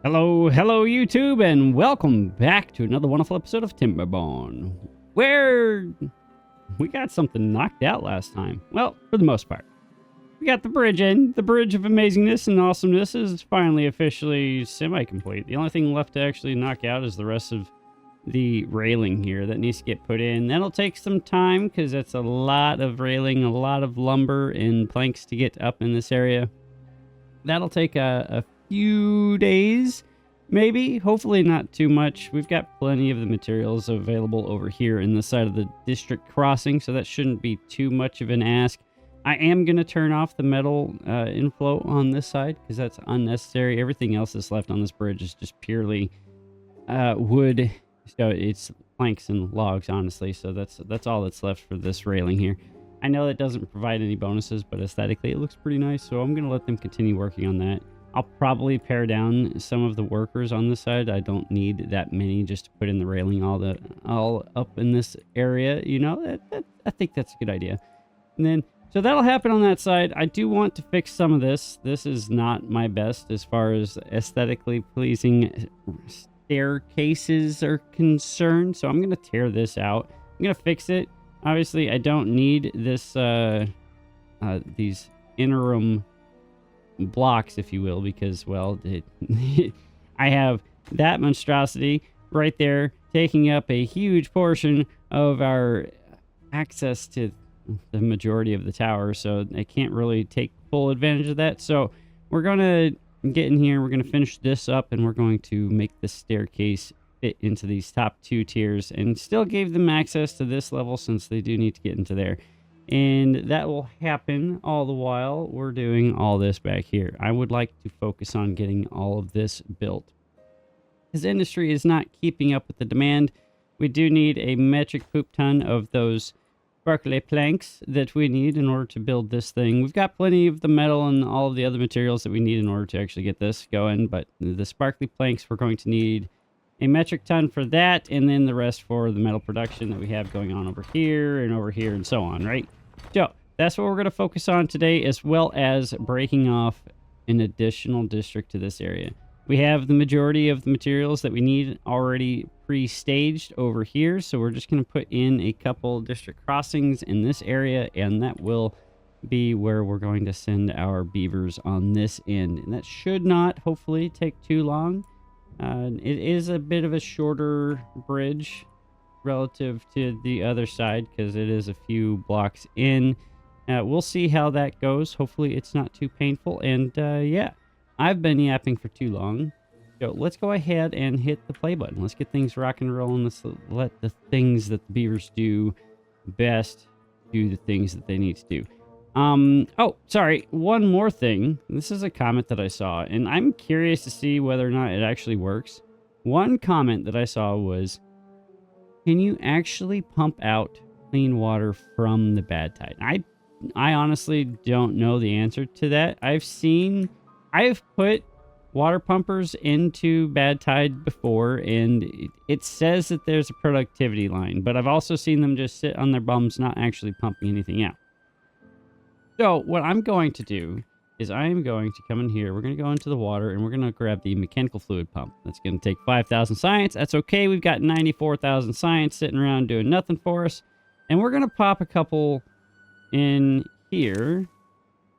Hello YouTube, and welcome back to another wonderful episode of Timberborn, where we got something knocked out last time. Well, for the most part. We got the bridge in. The bridge of amazingness and awesomeness is finally officially semi-complete. The only thing left to actually knock out is the rest of the railing here that needs to get put in. That'll take some time because that's a lot of railing, a lot of lumber and planks to get up in this area. That'll take a few days, maybe. Hopefully not too much. We've got plenty of the materials available over here in the side of the district crossing, so that shouldn't be too much of an ask. I am going to turn off the metal inflow on this side because that's unnecessary. Everything else that's left on this bridge is just purely wood. So it's planks and logs, honestly. So that's all that's left for this railing here. I know that doesn't provide any bonuses, but aesthetically it looks pretty nice. So I'm going to let them continue working on that. I'll probably pare down some of the workers on this side. I don't need that many just to put in the railing all up in this area. You know, I think that's a good idea. And then, so that'll happen on that side. I do want to fix some of this. This is not my best as far as aesthetically pleasing staircases are concerned. So I'm going to tear this out. I'm going to fix it. Obviously, I don't need this these interim blocks, if you will, because, well, I have that monstrosity right there taking up a huge portion of our access to the majority of the tower, so I can't really take full advantage of that. So we're gonna get in here, we're gonna finish this up, and we're going to make the staircase fit into these top two tiers and still give them access to this level since they do need to get into there. And that will happen all the while we're doing all this back here. I would like to focus on getting all of this built. His industry is not keeping up with the demand. We do need a metric poop ton of those sparkly planks that we need in order to build this thing. We've got plenty of the metal and all of the other materials that we need in order to actually get this going. But the sparkly planks, we're going to need a metric ton for that, and then the rest for the metal production that we have going on over here and so on, right? So that's what we're going to focus on today, as well as breaking off an additional district to this area. We have the majority of the materials that we need already pre-staged over here, so we're just going to put in a couple district crossings in this area, and that will be where we're going to send our beavers on this end. And that should not, hopefully, take too long. It is a bit of a shorter bridge relative to the other side because it is a few blocks in. We'll see how that goes. Hopefully it's not too painful. And yeah, I've been yapping for too long. So let's go ahead and hit the play button. Let's get things rock and rolling. Let's let the things that the beavers do best do the things that they need to do. Oh, sorry. One more thing. This is a comment that I saw, and I'm curious to see whether or not it actually works. One comment that I saw was, can you actually pump out clean water from the bad tide? I honestly don't know the answer to that. I've put water pumpers into bad tide before, and it says that there's a productivity line, but I've also seen them just sit on their bums, not actually pumping anything out. So what I'm going to do is I am going to come in here. We're going to go into the water, and we're going to grab the mechanical fluid pump. That's going to take 5,000 science. That's okay. We've got 94,000 science sitting around doing nothing for us. And we're going to pop a couple in here,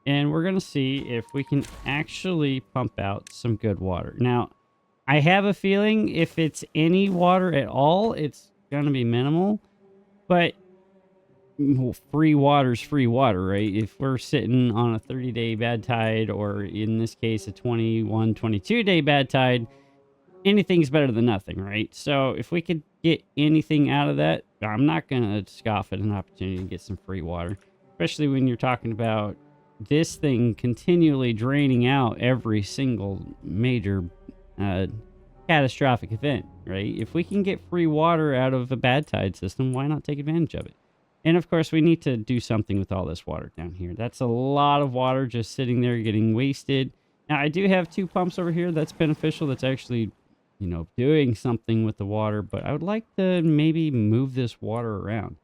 and we're going to see if we can actually pump out some good water. Now, I have a feeling if it's any water at all, it's going to be minimal. But free water's free water, right? If we're sitting on a 30-day bad tide, or in this case a 21, 22-day bad tide, anything's better than nothing, right? So if we could get anything out of that, I'm not gonna scoff at an opportunity to get some free water, especially when you're talking about this thing continually draining out every single major catastrophic event, right? If we can get free water out of a bad tide system, why not take advantage of it? And of course, we need to do something with all this water down here. That's a lot of water just sitting there getting wasted. Now, I do have two pumps over here. That's beneficial. That's actually, you know, doing something with the water. But I would like to maybe move this water around.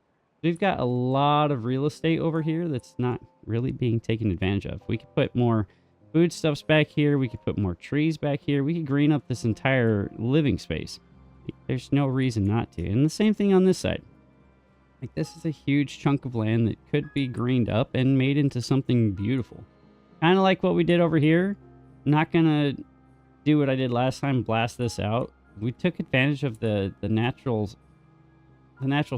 We've got a lot of real estate over here that's not really being taken advantage of. We could put more foodstuffs back here. We could put more trees back here. We could green up this entire living space. There's no reason not to. And the same thing on this side. Like, this is a huge chunk of land that could be greened up and made into something beautiful. Kind of like what we did over here. I'm not going to do what I did last time, blast this out. We took advantage of the natural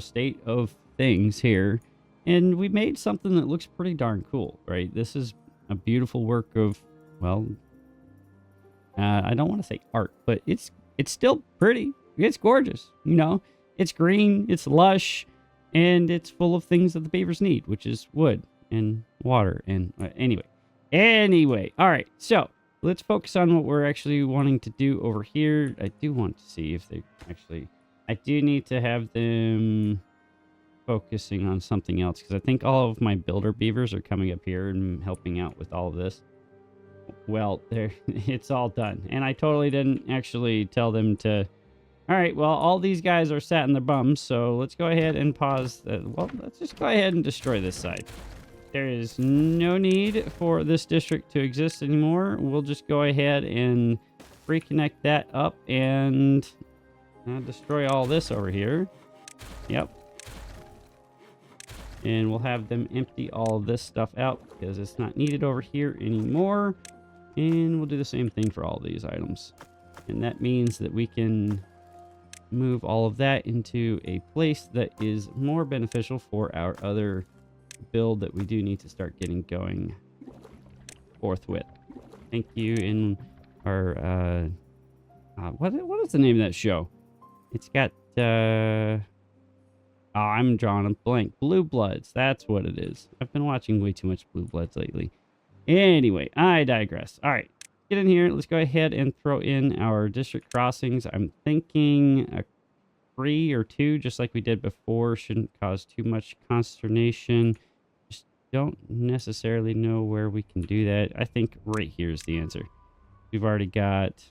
state of things here, and we made something that looks pretty darn cool, right? This is a beautiful work of, well, I don't want to say art, but it's still pretty. It's gorgeous, you know. It's green, it's lush, and it's full of things that the beavers need, which is wood and water. And anyway, all right. So let's focus on what we're actually wanting to do over here. I do want to see if they actually, I do need to have them focusing on something else, because I think all of my builder beavers are coming up here and helping out with all of this. Well, it's all done. And I totally didn't actually tell them to. All right, well, all these guys are sat in their bums, so let's go ahead and pause. Well, let's just go ahead and destroy this side. There is no need for this district to exist anymore. We'll just go ahead and reconnect that up and destroy all this over here. Yep. And we'll have them empty all of this stuff out because it's not needed over here anymore. And we'll do the same thing for all these items. And that means that we can move all of that into a place that is more beneficial for our other build that we do need to start getting going forthwith. Thank you. In our what is the name of that show? It's got I'm drawing a blank. Blue Bloods, that's what it is. I've been watching way too much Blue Bloods lately. Anyway, I digress. All right, get in here. Let's go ahead and throw in our district crossings. I'm thinking a 3 or 2, just like we did before. Shouldn't cause too much consternation. Just don't necessarily know where we can do that. I think right here is the answer. We've already got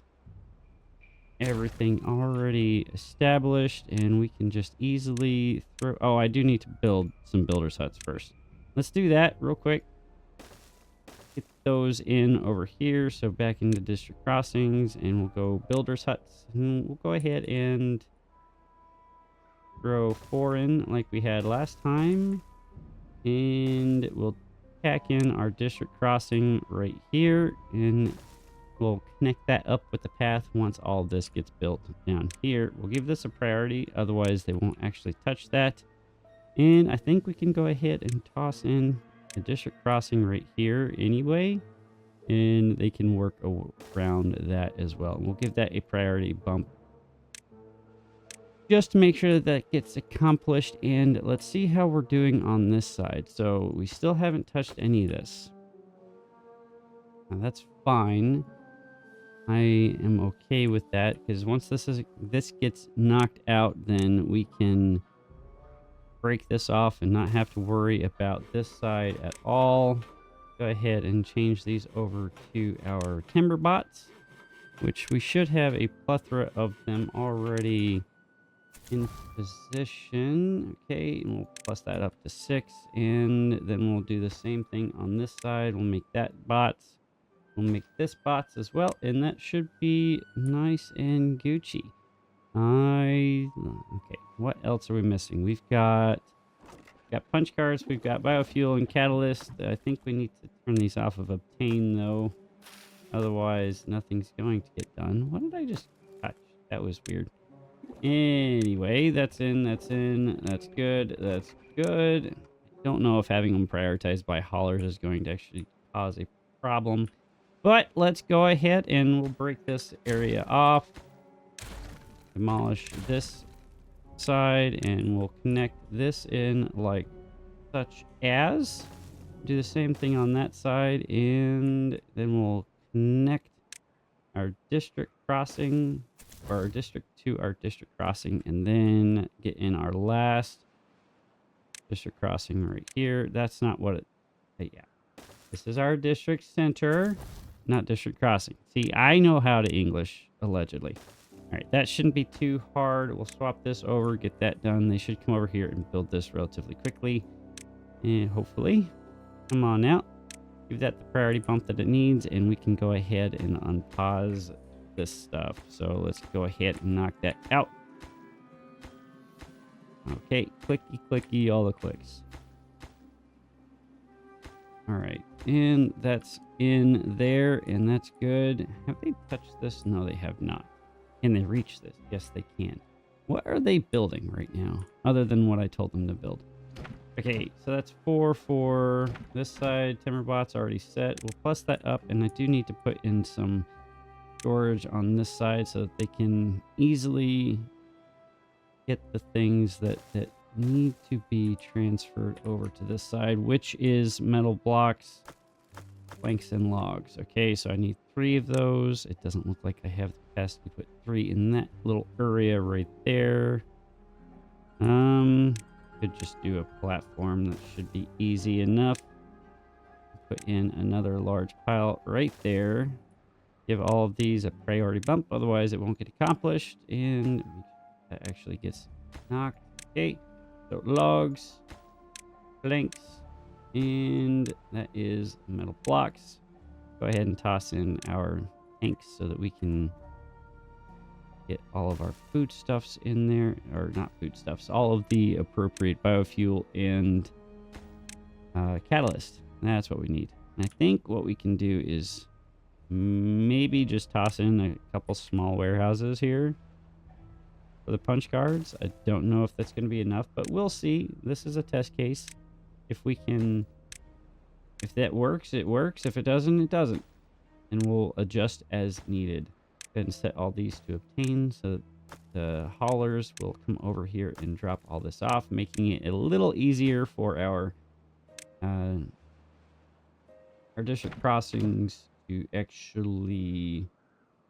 everything already established, and we can just easily throw. Oh, I do need to build some builders huts first. Let's do that real quick. Get those in over here. So back into district crossings, and we'll go builders huts, and we'll go ahead and throw 4 in like we had last time, and we'll tack in our district crossing right here, and we'll connect that up with the path once all of this gets built down here. We'll give this a priority, otherwise they won't actually touch that. And I think we can go ahead and toss in a district crossing right here anyway, and they can work around that as well. And we'll give that a priority bump just to make sure that that gets accomplished. And let's see how we're doing on this side. So we still haven't touched any of this. Now that's fine. I am okay with that, because once this gets knocked out, then we can break this off and not have to worry about this side at all. Go ahead and change these over to our TimberZ Bots, which we should have a plethora of them already in position. Okay, and we'll plus that up to 6, and then we'll do the same thing on this side. We'll make that bots. We'll make this bots as well, and that should be nice and Gucci. Okay, what else are we missing? We've got punch cards, we've got biofuel and catalyst. I think we need to turn these off of obtain though, otherwise nothing's going to get done. What did I just touch? That was weird. Anyway, that's in, that's good, that's good. I don't know if having them prioritized by haulers is going to actually cause a problem. But let's go ahead and we'll break this area off. Demolish this side, and we'll connect this in like such as. Do the same thing on that side, and then we'll connect our district crossing, or our district to our district crossing, and then get in our last district crossing right here. That's not what it, yeah. This is our district center, not district crossing. See, I know how to English, allegedly. All right, that shouldn't be too hard. We'll swap this over, get that done. They should come over here and build this relatively quickly. And hopefully, come on out. give that the priority bump that it needs, and we can go ahead and unpause this stuff. So let's go ahead and knock that out. Okay, clicky, clicky, all the clicks. All right, and that's in there, and that's good. Have they touched this? No, they have not. Can they reach this? Yes, they can. What are they building right now, other than what I told them to build? Okay, so that's 4 for this side. TimberBots already set. We'll plus that up, and I do need to put in some storage on this side so that they can easily get the things that need to be transferred over to this side, which is metal blocks, planks, and logs. Okay, so I need 3 of those. It doesn't look like I have the capacity to put 3 in that little area right there. Could just do a platform. That should be easy enough. Put in another large pile right there. Give all of these a priority bump, otherwise it won't get accomplished, and that actually gets knocked. Okay, so logs, planks, and that is metal blocks. Go ahead and toss in our tanks so that we can get all of our foodstuffs in there, or not foodstuffs, all of the appropriate biofuel and catalyst. That's what we need. And I think what we can do is maybe just toss in a couple small warehouses here for the punch cards. I don't know if that's going to be enough, but we'll see. This is a test case. If we can, if that works, it works. If it doesn't, it doesn't. And we'll adjust as needed. Go ahead and set all these to obtain so that the haulers will come over here and drop all this off, making it a little easier for our district crossings to actually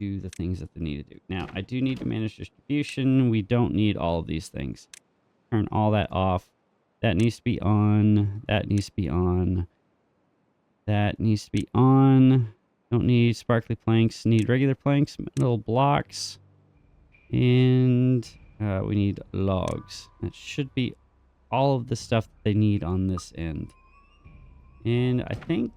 do the things that they need to do. Now, I do need to manage distribution. We don't need all of these things. Turn all that off. That needs to be on. That needs to be on. That needs to be on. Don't need sparkly planks. Need regular planks, metal blocks, and we need logs. That should be all of the stuff that they need on this end. And I think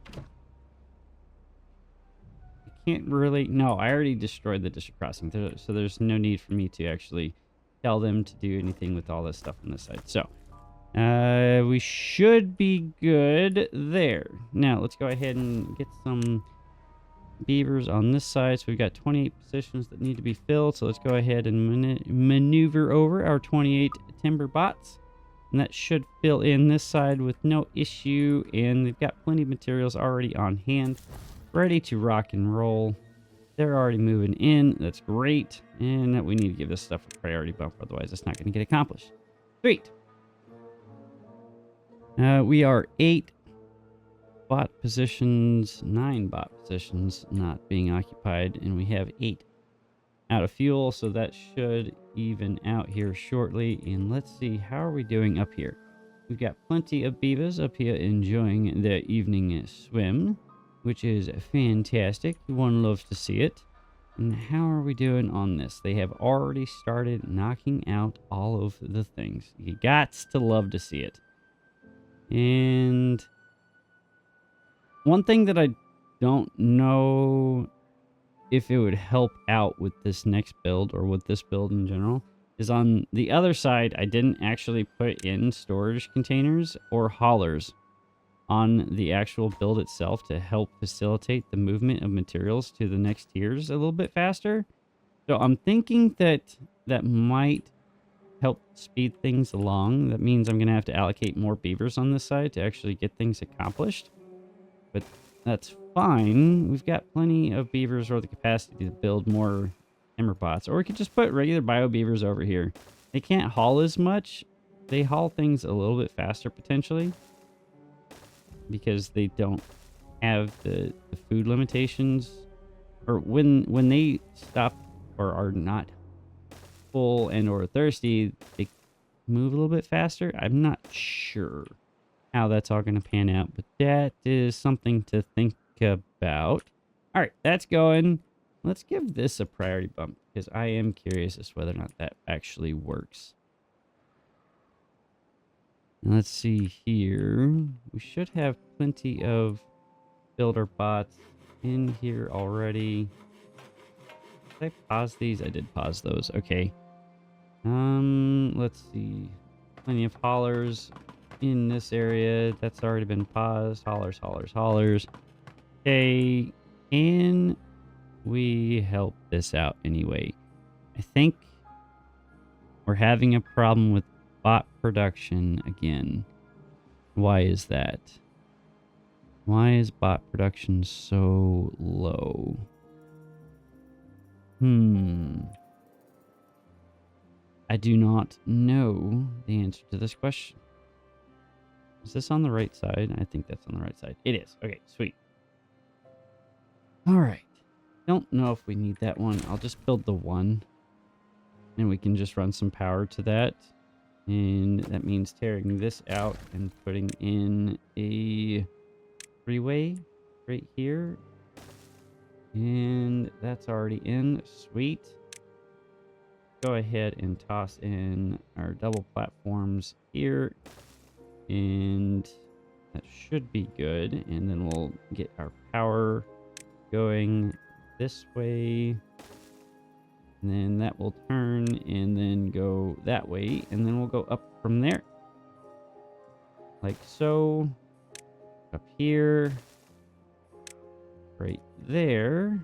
can't really. No, I already destroyed the district crossing, so there's no need for me to actually tell them to do anything with all this stuff on this side. So we should be good there. Now let's go ahead and get some beavers on this side. So we've got 28 positions that need to be filled. So let's go ahead and maneuver over our 28 timber bots, and that should fill in this side with no issue. And they've got plenty of materials already on hand, ready to rock and roll. They're already moving in. That's great. And we need to give this stuff a priority bump, otherwise it's not going to get accomplished. Sweet. We are 8 bot positions, 9 bot positions not being occupied, and we have 8 out of fuel, so that should even out here shortly. And let's see, how are we doing up here? We've got plenty of beavers up here enjoying their evening swim, which is fantastic. One loves to see it. And how are we doing on this? They have already started knocking out all of the things. You gots to love to see it. And one thing that I don't know if it would help out with this next build, or with this build in general, is on the other side, I didn't actually put in storage containers or haulers on the actual build itself to help facilitate the movement of materials to the next tiers a little bit faster. So I'm thinking that that might help speed things along. That means I'm going to have to allocate more beavers on this side to actually get things accomplished. But that's fine. We've got plenty of beavers or the capacity to build more timber bots. Or we could just put regular bio beavers over here. They can't haul as much. They haul things a little bit faster potentially, because they don't have the food limitations, or when they stop or are not full and or thirsty, they move a little bit faster. I'm not sure how that's all going to pan out, but that is something to think about. All right, that's going. Let's give this a priority bump, because I am curious as to whether or not that actually works. Let's see here. We should have plenty of builder bots in here already. Did I pause these? I did pause those. Okay. Let's see. Plenty of haulers in this area. That's already been paused. Haulers, haulers, haulers. Okay. Can we help this out anyway? I think we're having a problem with bot production again. Why is that? Why is bot production so low? I do not know the answer to this question. Is this on the right side? I think that's on the right side. It is. Okay, sweet. All right. Don't know if we need that one. I'll just build the one. And we can just run some power to that. And that means tearing this out and putting in a freeway right here. And that's already in. Sweet. Go ahead and toss in our double platforms here. And that should be good. And then we'll get our power going this way. And then that will turn and then go that way. And then we'll go up from there. Like so. Up here. Right there.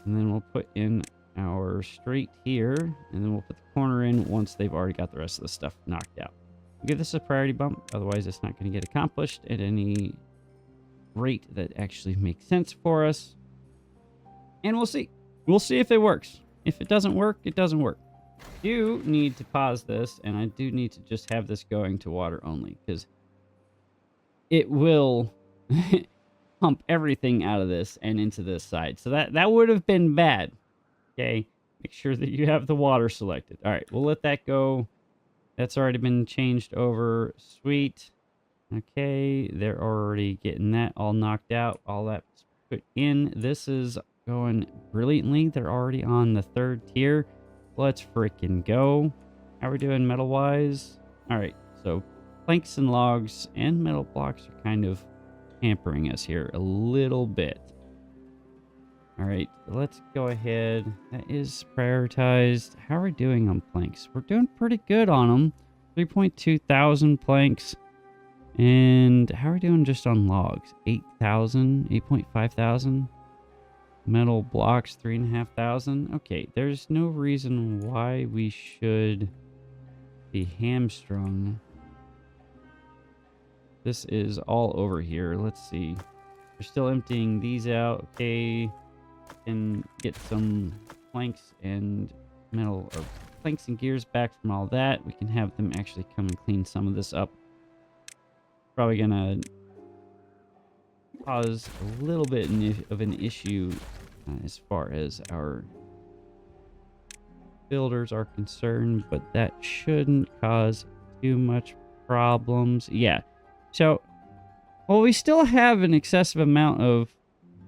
And then we'll put in our straight here. And then we'll put the corner in once they've already got the rest of the stuff knocked out. We'll give this a priority bump. Otherwise, it's not going to get accomplished at any rate that actually makes sense for us. And we'll see. We'll see if it works. If it doesn't work, it doesn't work. I do need to pause this, and I do need to just have this going to water only, because it will pump everything out of this and into this side. So that would have been bad. Okay, make sure that you have the water selected. All right, we'll let that go. That's already been changed over. Sweet. Okay, they're already getting that all knocked out. All that's put in. This is going brilliantly. They're already on the 3rd tier. Let's freaking go. How are we doing metal wise? All right, so planks and logs and metal blocks are kind of hampering us here a little bit. All right, let's go ahead. That is prioritized. How are we doing on planks? We're doing pretty good on them. 3.2 thousand planks. And how are we doing just on logs? 8,000, 8.5 thousand. Metal blocks, 3,500. Okay, there's no reason why we should be hamstrung. This is all over here. Let's see. We're still emptying these out. Okay, and get some planks and metal, or planks and gears back from all that. We can have them actually come and clean some of this up. Probably gonna cause a little bit of an issue as far as our builders are concerned, but that shouldn't cause too much problems. Yeah. So, well, we still have an excessive amount of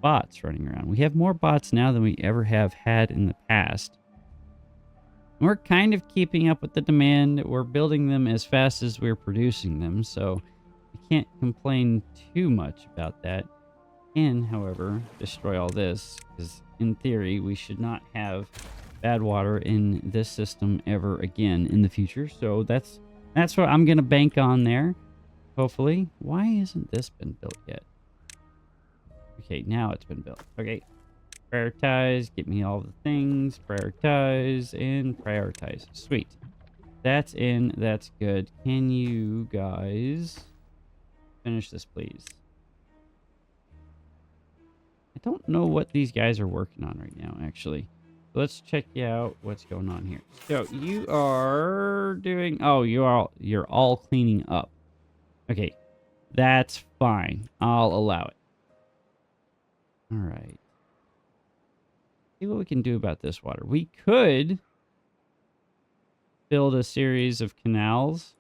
bots running around. We have more bots now than we ever have had in the past. We're kind of keeping up with the demand. We're building them as fast as we're producing them, so I can't complain too much about that. And, however, destroy all this, because in theory, we should not have bad water in this system ever again in the future. So that's what I'm going to bank on there, hopefully. Why hasn't this been built yet? Okay, now it's been built. Okay, prioritize, get me all the things, prioritize, and prioritize. Sweet. That's in, that's good. Can you guys finish this, please? I don't know what these guys are working on right now, actually. Let's check out what's going on here. So you are doing, oh, you're all cleaning up. Okay, that's fine. I'll allow it. All right. See what we can do about this water. We could build a series of canals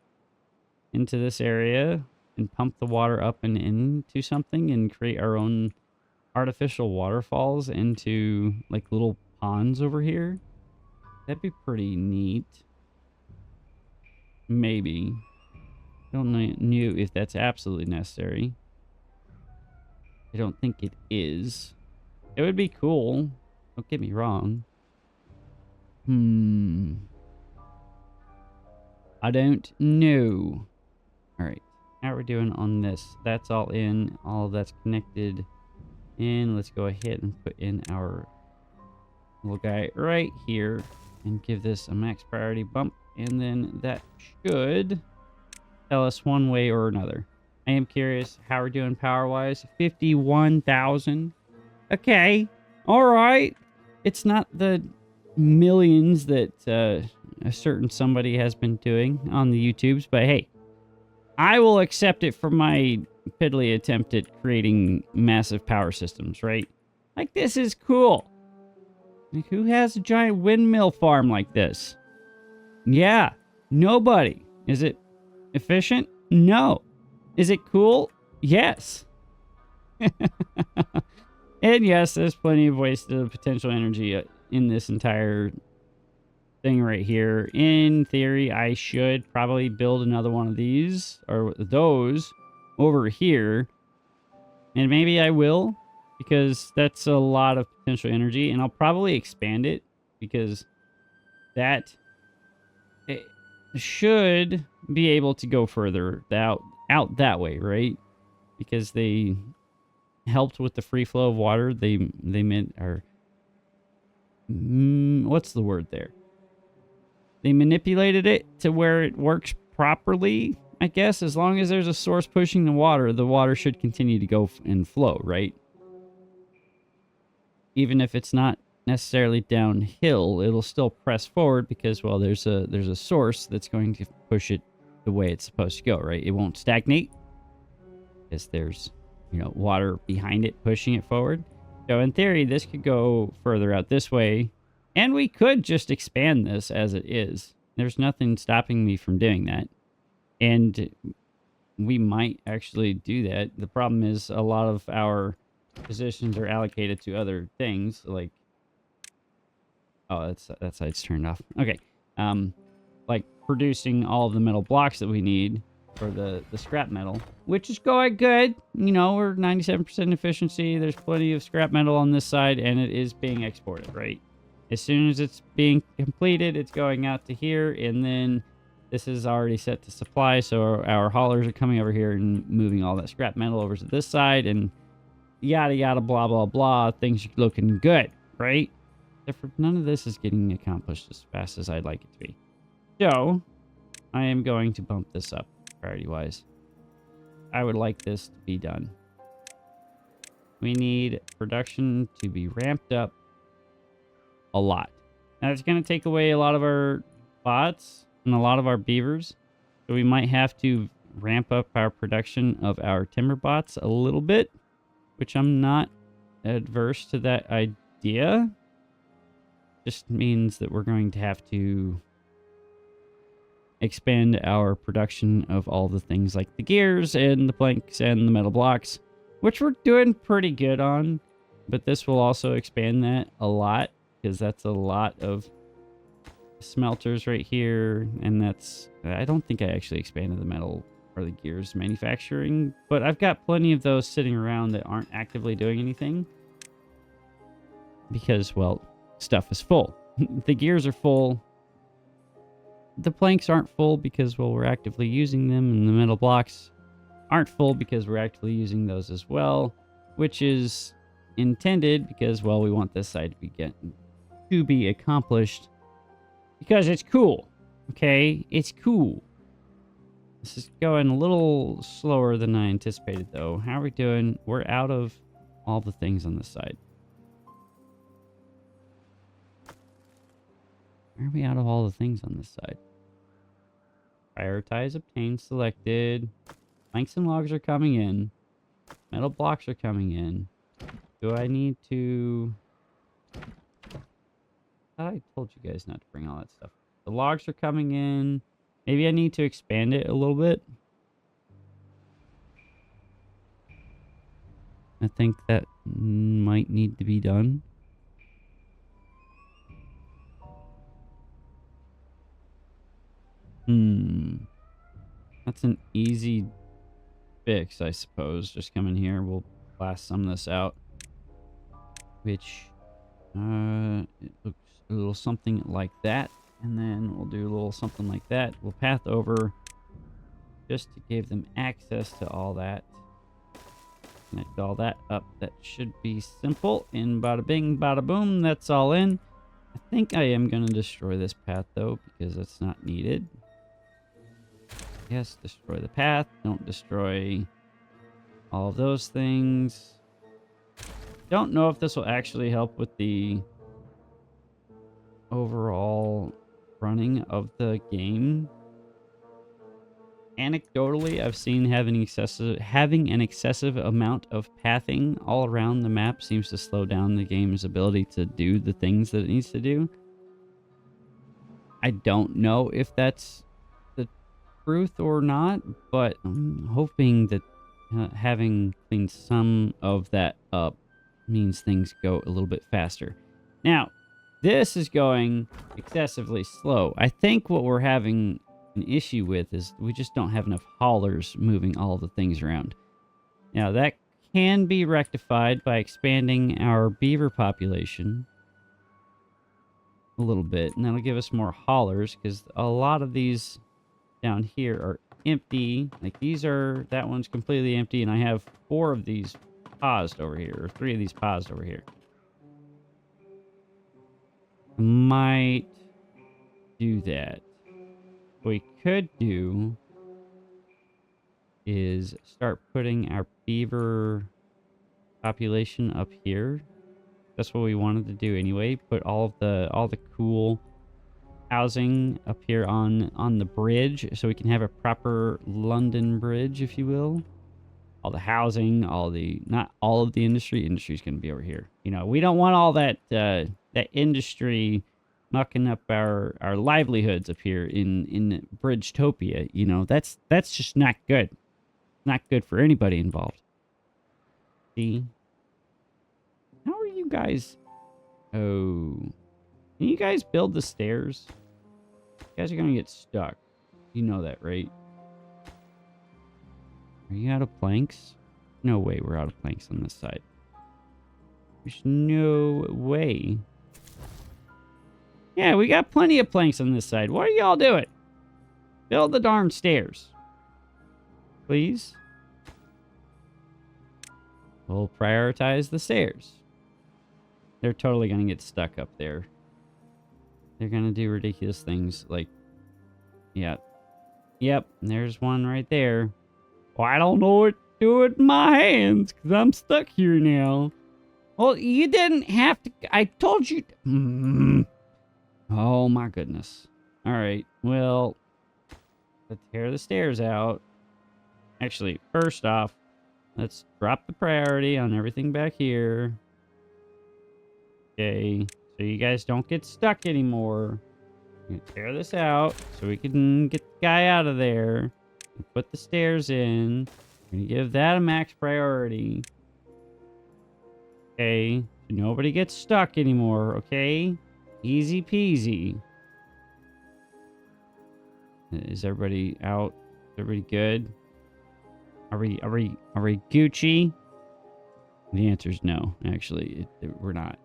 into this area and pump the water up and into something and create our own artificial waterfalls into like little ponds over here. That'd be pretty neat. Maybe. Don't know if that's absolutely necessary. I don't think it is. It would be cool. Don't get me wrong. I don't know. All right. How are we doing on this? That's all in. All of that's connected in. Let's go ahead and put in our little guy right here and give this a max priority bump. And then that should tell us one way or another. I am curious how we're doing power-wise. 51,000. Okay. All right. It's not the millions that a certain somebody has been doing on the YouTubes, but hey, I will accept it for my piddly attempt at creating massive power systems, right? Like, this is cool. Like, who has a giant windmill farm like this? Yeah, nobody. Is it efficient? No. Is it cool? Yes. And yes, there's plenty of wasted potential energy in this entire thing right here. In theory, I should probably build another one of these or those over here. And maybe I will, because that's a lot of potential energy. And I'll probably expand it because that it should be able to go further out that way, right? Because they helped with the free flow of water. They meant, or what's the word there? They manipulated it to where it works properly, I guess. As long as there's a source pushing the water should continue to go and flow, right? Even if it's not necessarily downhill, it'll still press forward because, well, there's a source that's going to push it the way it's supposed to go, right? It won't stagnate because there's, you know, water behind it pushing it forward. So in theory, this could go further out this way, and we could just expand this as it is. There's nothing stopping me from doing that. And we might actually do that. The problem is a lot of our positions are allocated to other things, like, oh, that side's turned off. Okay. Like producing all of the metal blocks that we need for the scrap metal, which is going good. You know, we're 97% efficiency. There's plenty of scrap metal on this side, and it is being exported, right? As soon as it's being completed, it's going out to here, and then this is already set to supply, so our haulers are coming over here and moving all that scrap metal over to this side, and yada yada blah blah blah. Things are looking good, right? Except for none of this is getting accomplished as fast as I'd like it to be. So I am going to bump this up priority wise. I would like this to be done. We need production to be ramped up a lot. Now it's going to take away a lot of our bots and a lot of our beavers, so we might have to ramp up our production of our timber bots a little bit, which I'm not adverse to that idea. Just means that we're going to have to expand our production of all the things like the gears and the planks and the metal blocks, which we're doing pretty good on, but this will also expand that a lot because that's a lot of smelters right here. And that's, I don't think I actually expanded the metal or the gears manufacturing, but I've got plenty of those sitting around that aren't actively doing anything because, well, stuff is full. The gears are full. The planks aren't full because, well, we're actively using them, and the metal blocks aren't full because we're actively using those as well, which is intended because, well, we want this side to be accomplished because it's cool. Okay, it's cool. This is going a little slower than I anticipated, though. How are we doing? We're out of all the things on this side. Why are we out of all the things on this side? Prioritize, obtain, selected. Planks and logs are coming in. Metal blocks are coming in. Do I need to... I told you guys not to bring all that stuff. The logs are coming in. Maybe I need to expand it a little bit. I think that might need to be done. That's an easy fix, I suppose. Just come in here. We'll blast some of this out. Which, it looks a little something like that. And then we'll do a little something like that. We'll path over just to give them access to all that. Connect all that up. That should be simple. And bada bing, bada boom, that's all in. I think I am going to destroy this path, though, because it's not needed. Yes, destroy the path. Don't destroy all of those things. Don't know if this will actually help with the overall running of the game. Anecdotally, I've seen having an excessive amount of pathing all around the map seems to slow down the game's ability to do the things that it needs to do. I don't know if that's the truth or not, but I'm hoping that having cleaned some of that up means things go a little bit faster. Now, this is going excessively slow. I think what we're having an issue with is we just don't have enough haulers moving all the things around. Now, that can be rectified by expanding our beaver population a little bit, and that'll give us more haulers, because a lot of these down here are empty. Like, that one's completely empty, and I have 4 of these paused over here, or 3 of these paused over here. Might do that. What we could do is start putting our beaver population up here. That's what we wanted to do anyway. Put all the cool housing up here on the bridge, so we can have a proper London bridge, if you will. All the housing, not all of the industry. Industry's going to be over here. You know, we don't want all that that industry mucking up our livelihoods up here in Bridgetopia. You know, that's just not good. Not good for anybody involved. See? How are you guys? Oh. Can you guys build the stairs? You guys are going to get stuck. You know that, right? Are you out of planks? No way we're out of planks on this side. There's no way. Yeah, we got plenty of planks on this side. What are y'all doing? Build the darn stairs. Please. We'll prioritize the stairs. They're totally going to get stuck up there. They're going to do ridiculous things like... Yeah. Yep, there's one right there. Well, I don't know what to do with my hands, because I'm stuck here now. Well, you didn't have to... I told you... Oh, my goodness. All right, well... Let's tear the stairs out. Actually, first off, let's drop the priority on everything back here. Okay, so you guys don't get stuck anymore. Tear this out so we can get the guy out of there. Put the stairs in. We're going to give that a max priority. Okay, so nobody gets stuck anymore, okay? Easy peasy. Is everybody out? Is everybody good? Are we Gucci? The answer is no, actually. We're not.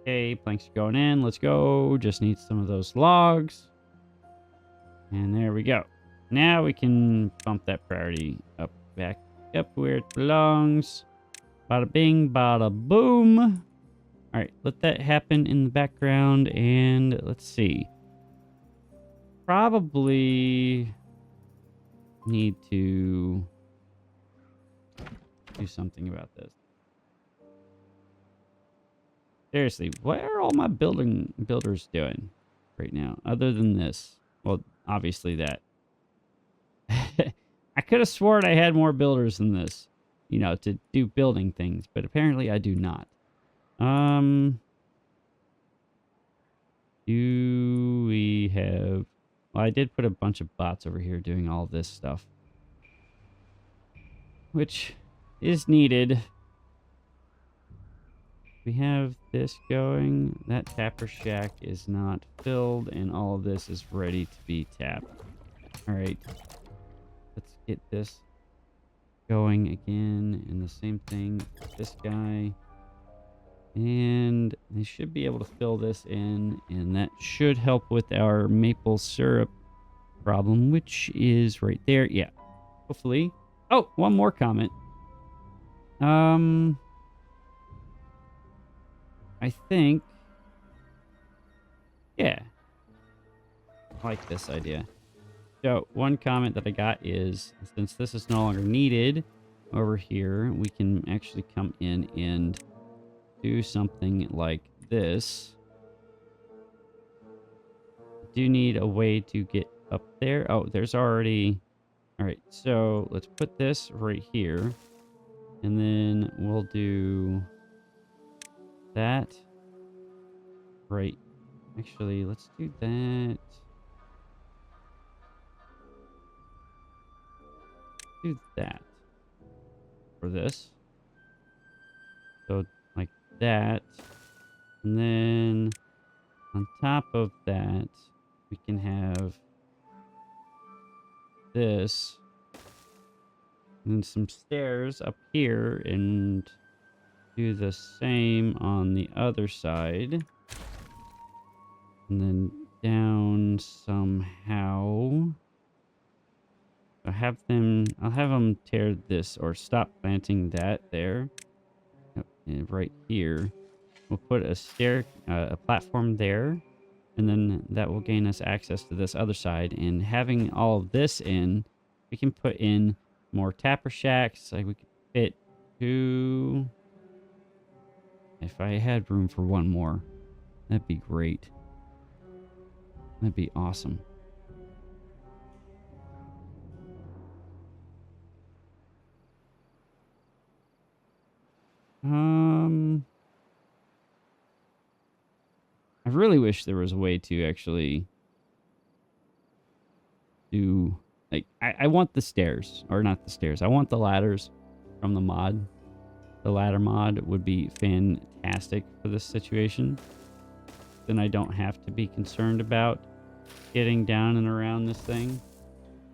Okay, planks are going in. Let's go. Just need some of those logs. And there we go. Now we can bump that priority up, back up where it belongs. Bada bing, bada boom. All right, let that happen in the background. And let's see. Probably need to do something about this. Seriously, what are all my builders doing right now, other than this? Well, obviously that. I could have sworn I had more builders than this, you know, to do building things, but apparently I do not. Do we have... Well, I did put a bunch of bots over here doing all this stuff, which is needed. We have this going. That tapper shack is not filled, and all of this is ready to be tapped. All right, let's get this going again, and the same thing with this guy. And they should be able to fill this in, and that should help with our maple syrup problem, which is right there. Yeah, hopefully. Oh, one more comment. I think, yeah, I like this idea. So one comment that I got is, since this is no longer needed over here, we can actually come in and do something like this. Do need a way to get up there. Oh, there's already... All right, so let's put this right here. And then we'll do that right. Actually, let's do that. Do that for this. So like that. And then on top of that, we can have this. And some stairs up here, and do the same on the other side. And then down somehow. I'll have them tear this or stop planting that there. And right here. We'll put a platform there. And then that will gain us access to this other side. And having all of this in, we can put in more tapper shacks. Like we could fit 2. If I had room for one more, that'd be great. That'd be awesome. I really wish there was a way to actually do, like, I want the stairs, or not the stairs. I want the ladders from the mod. The ladder mod would be fantastic for this situation. Then I don't have to be concerned about getting down and around this thing.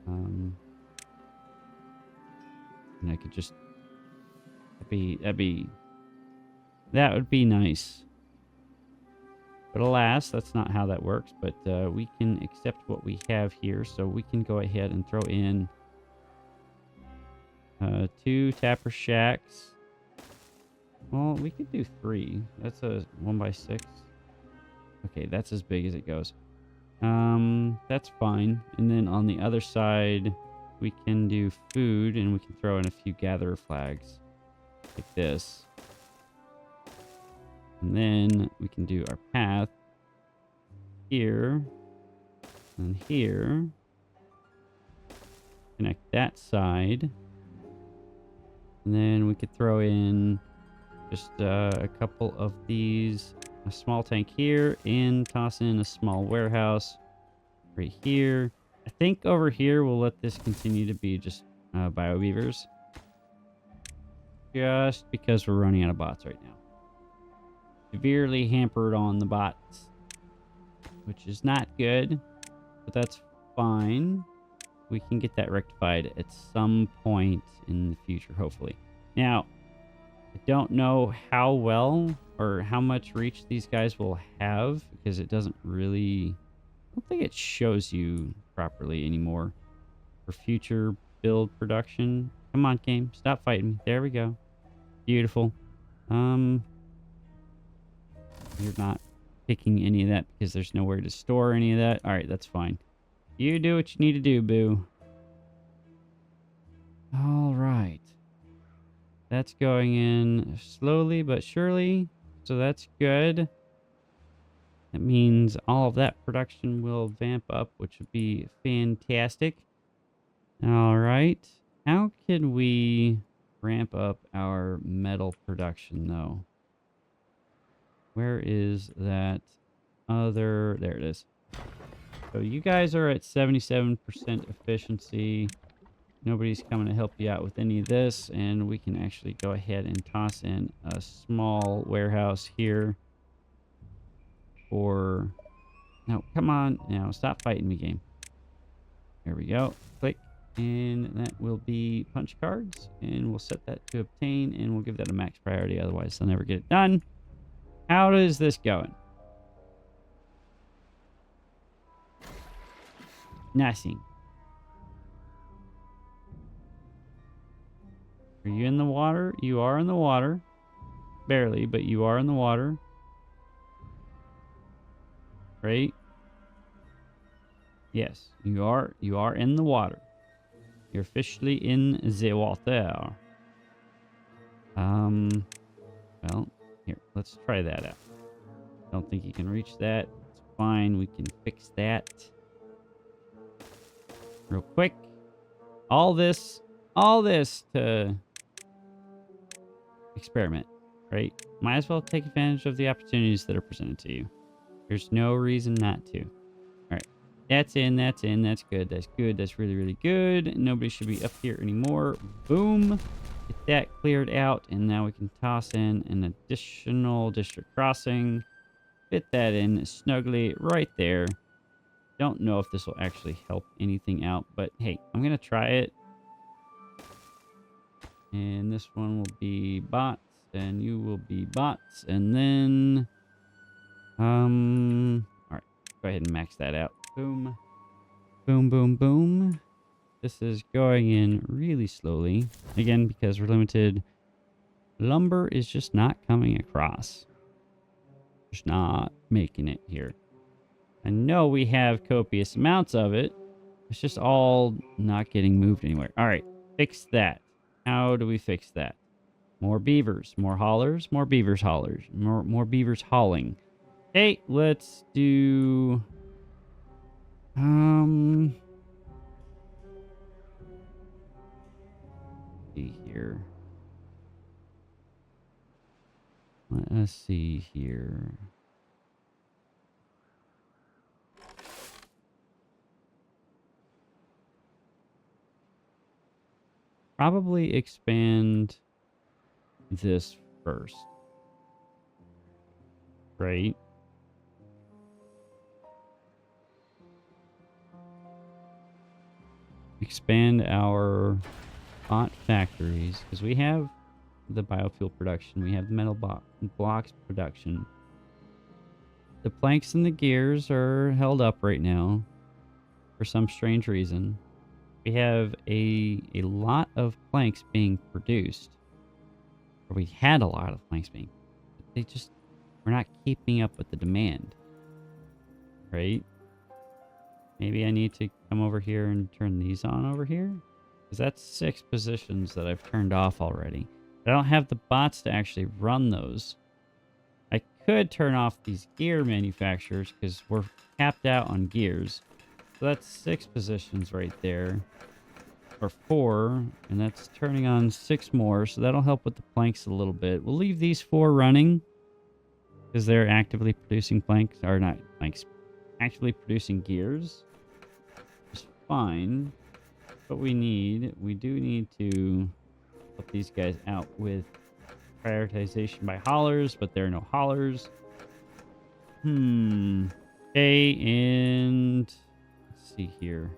And I could just, that would be nice. But alas, that's not how that works. But we can accept what we have here. So we can go ahead and throw in 2 tapper shacks. Well, we could do 3. That's a 1x6. Okay, that's as big as it goes. That's fine. And then on the other side, we can do food, and we can throw in a few gatherer flags like this. And then we can do our path here and here. Connect that side. And then we could throw in just a couple of these. A small tank here, and toss in a small warehouse right here. I think over here we'll let this continue to be just bio beavers. Just because we're running out of bots right now. Severely hampered on the bots, which is not good, but that's fine. We can get that rectified at some point in the future, hopefully. Now, I don't know how well or how much reach these guys will have, because it doesn't really... I don't think it shows you properly anymore for future build production. Come on, game. Stop fighting me. There we go. Beautiful. You're not picking any of that because there's nowhere to store any of that. All right, that's fine. You do what you need to do, boo. All right. That's going in slowly but surely. So that's good. That means all of that production will vamp up, which would be fantastic. All right. How can we ramp up our metal production, though? Where is that other... There it is. So you guys are at 77% efficiency. Nobody's coming to help you out with any of this. And we can actually go ahead and toss in a small warehouse here. For... No, come on. Now, stop fighting me, game. There we go. Click. And that will be punch cards. And we'll set that to obtain. And we'll give that a max priority. Otherwise, they'll never get it done. How is this going? Nothing. Are you in the water? You are in the water. Barely, but you are in the water. Right? Yes, you are in the water. You're officially in the water. Well, here, let's try that out. Don't think you can reach that. It's fine. We can fix that. Real quick. All this to experiment, right? Might as well take advantage of the opportunities that are presented to you. There's no reason not to. All right. That's in. That's good. That's good. That's really, really good. Nobody should be up here anymore. Boom. Get that cleared out. And now we can toss in an additional district crossing. Fit that in snugly right there. Don't know if this will actually help anything out, but hey, I'm going to try it. And this one will be bots, and you will be bots. And then, all right, go ahead and max that out. Boom. Boom, boom, boom. This is going in really slowly. Again, because we're limited. Lumber is just not coming across. Just not making it here. I know we have copious amounts of it. It's just all not getting moved anywhere. All right, fix that. How do we fix that? More beavers, more haulers, more beavers haulers, more beavers hauling. Hey, let's do see here. Let us see here. Probably expand this first. Right? Expand our bot factories, because we have the biofuel production, we have the metal blocks production. The planks and the gears are held up right now for some strange reason. We have a lot of planks being produced. Or we had a lot of planks being. We're not keeping up with the demand. Right? Maybe I need to come over here and turn these on over here. Because that's 6 positions that I've turned off already. I don't have the bots to actually run those. I could turn off these gear manufacturers because we're capped out on gears. So that's 6 positions right there. Or 4. And that's turning on 6 more. So that'll help with the planks a little bit. We'll leave these 4 running. Because they're actively producing planks. Or not planks. Actively producing gears. Which is fine. What we do need to help these guys out with prioritization by haulers, but there are no haulers. Okay, and let's see here.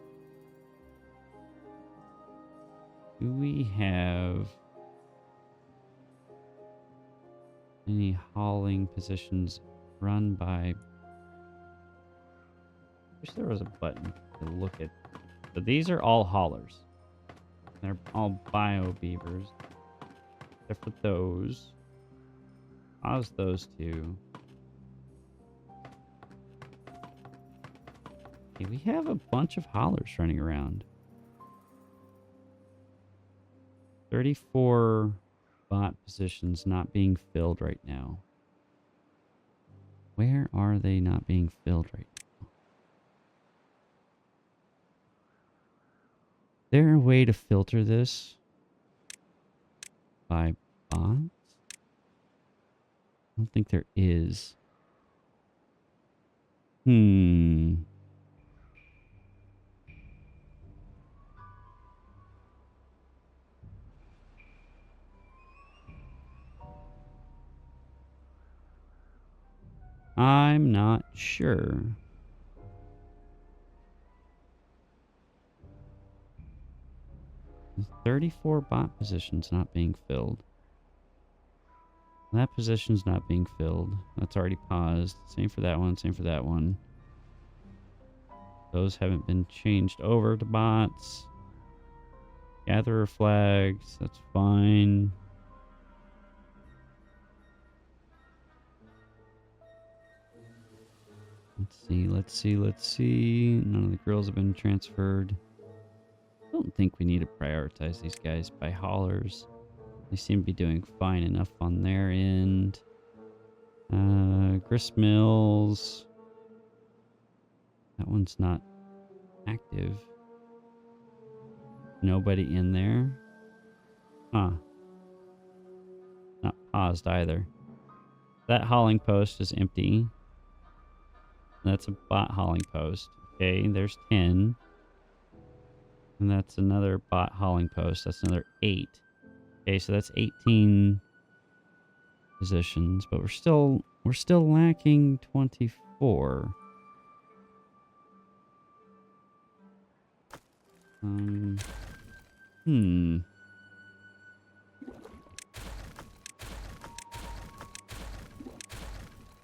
Do we have any hauling positions run by... I wish there was a button to look at. So these are all haulers. They're all bio beavers. Except for those. Pause those 2. Okay, we have a bunch of haulers running around. 34 bot positions not being filled right now. Where are they not being filled right now? Is there a way to filter this by bots? I don't think there is. I'm not sure. There's 34 bot positions not being filled. That position's not being filled. That's already paused. Same for that one. Same for that one. Those haven't been changed over to bots. Gatherer flags. That's fine. Let's see. None of the girls have been transferred. I don't think we need to prioritize these guys by haulers. They seem to be doing fine enough on their end. Grist mills. That one's not active. Nobody in there. Huh. Not paused either. That hauling post is empty. That's a bot hauling post. Okay, there's 10. And that's another bot hauling post. That's another 8. Okay, so that's 18 positions, but we're still lacking 24. I'm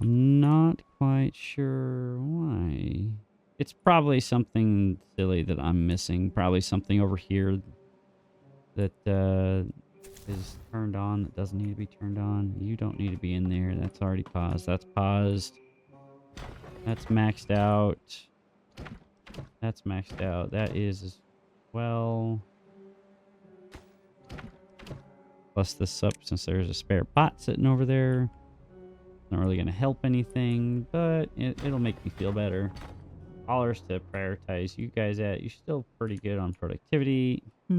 not quite sure why. It's probably something silly that I'm missing. Probably something over here that is turned on that doesn't need to be turned on. You don't need to be in there. That's already paused. That's paused. That's maxed out. That's maxed out. That is as well. Plus this up since there's a spare bot sitting over there. Not really going to help anything, but it'll make me feel better. Dollars to prioritize you guys at. You're still pretty good on productivity. How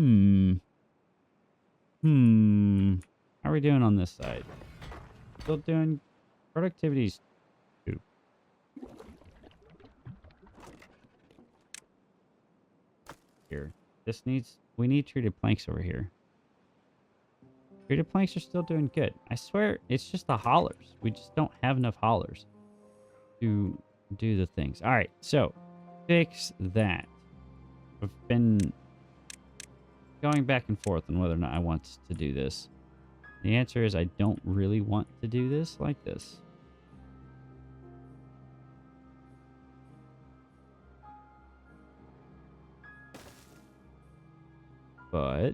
are we doing on this side? Still doing productivity's 2. Here. We need treated planks over here. Treated planks are still doing good. I swear it's just the haulers. We just don't have enough haulers to do the things. All right, so fix that. I've been going back and forth on whether or not I want to do this. The answer is I don't really want to do this like this. But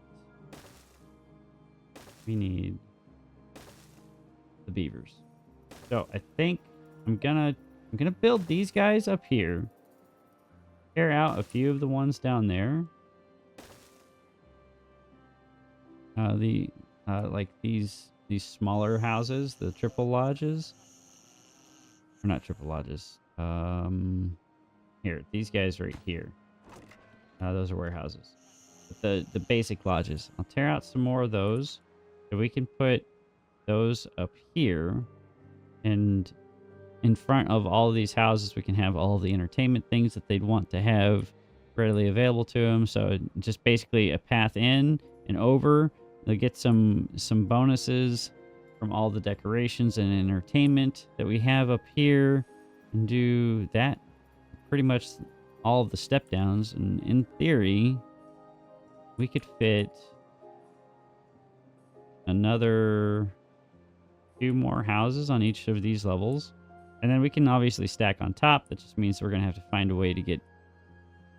we need the beavers. So I think I'm gonna build these guys up here. Tear out a few of the ones down there. Like these smaller houses, the triple lodges. Or not triple lodges. Here, these guys right here. Those are warehouses. But the basic lodges. I'll tear out some more of those. So we can put those up here. And in front of all of these houses, we can have all of the entertainment things that they'd want to have readily available to them. So just basically a path in and over. They'll get some bonuses from all the decorations and entertainment that we have up here. And do that pretty much all of the step downs. And in theory, we could fit another 2 more houses on each of these levels. And then we can obviously stack on top. That just means we're going to have to find a way to get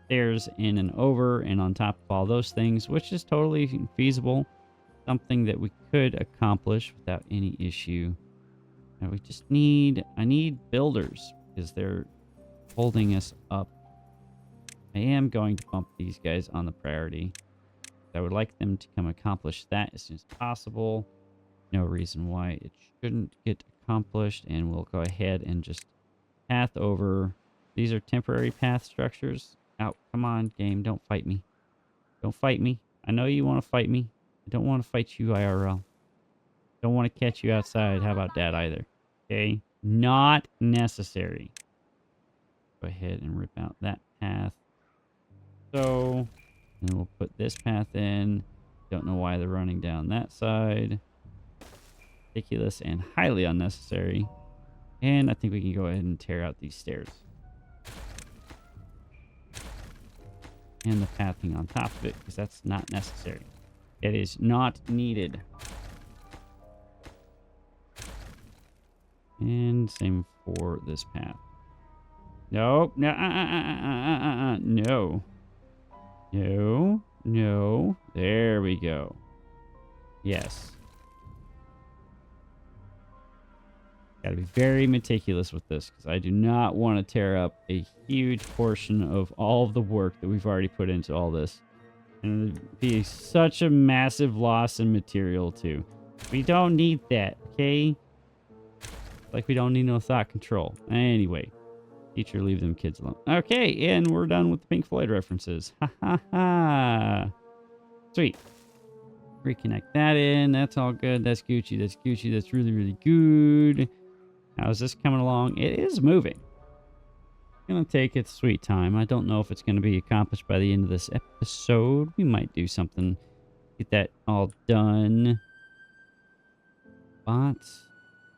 stairs in and over and on top of all those things, which is totally feasible. Something that we could accomplish without any issue. And we just I need builders because they're holding us up. I am going to bump these guys on the priority. I would like them to come accomplish that as soon as possible. No reason why it shouldn't get accomplished, and we'll go ahead and just path over. These are temporary path structures. Out, come on, game, don't fight me. Don't fight me. I know you want to fight me. I don't want to fight you, IRL. Don't want to catch you outside. How about that either? Okay, not necessary. Go ahead and rip out that path. So, then we'll put this path in. Don't know why they're running down that side. Ridiculous and highly unnecessary. And I think we can go ahead and tear out these stairs. and the pathing on top of it, because that's not necessary. It is not needed. And same for this path. Nope. No. No. No. No. There we go. Yes. Got to be very meticulous with this, because I do not want to tear up a huge portion of all of the work that we've already put into all this. And it'd be such a massive loss in material, too. We don't need that, okay? Like we don't need no thought control. Anyway, teacher, leave them kids alone. Okay, and we're done with the Pink Floyd references. Ha ha ha. Sweet. Reconnect that in. That's all good. That's Gucci. That's Gucci. That's really, really good. How's this coming along? It is moving. It's going to take its sweet time. I don't know if it's going to be accomplished by the end of this episode. We might do something. Get that all done. Bots.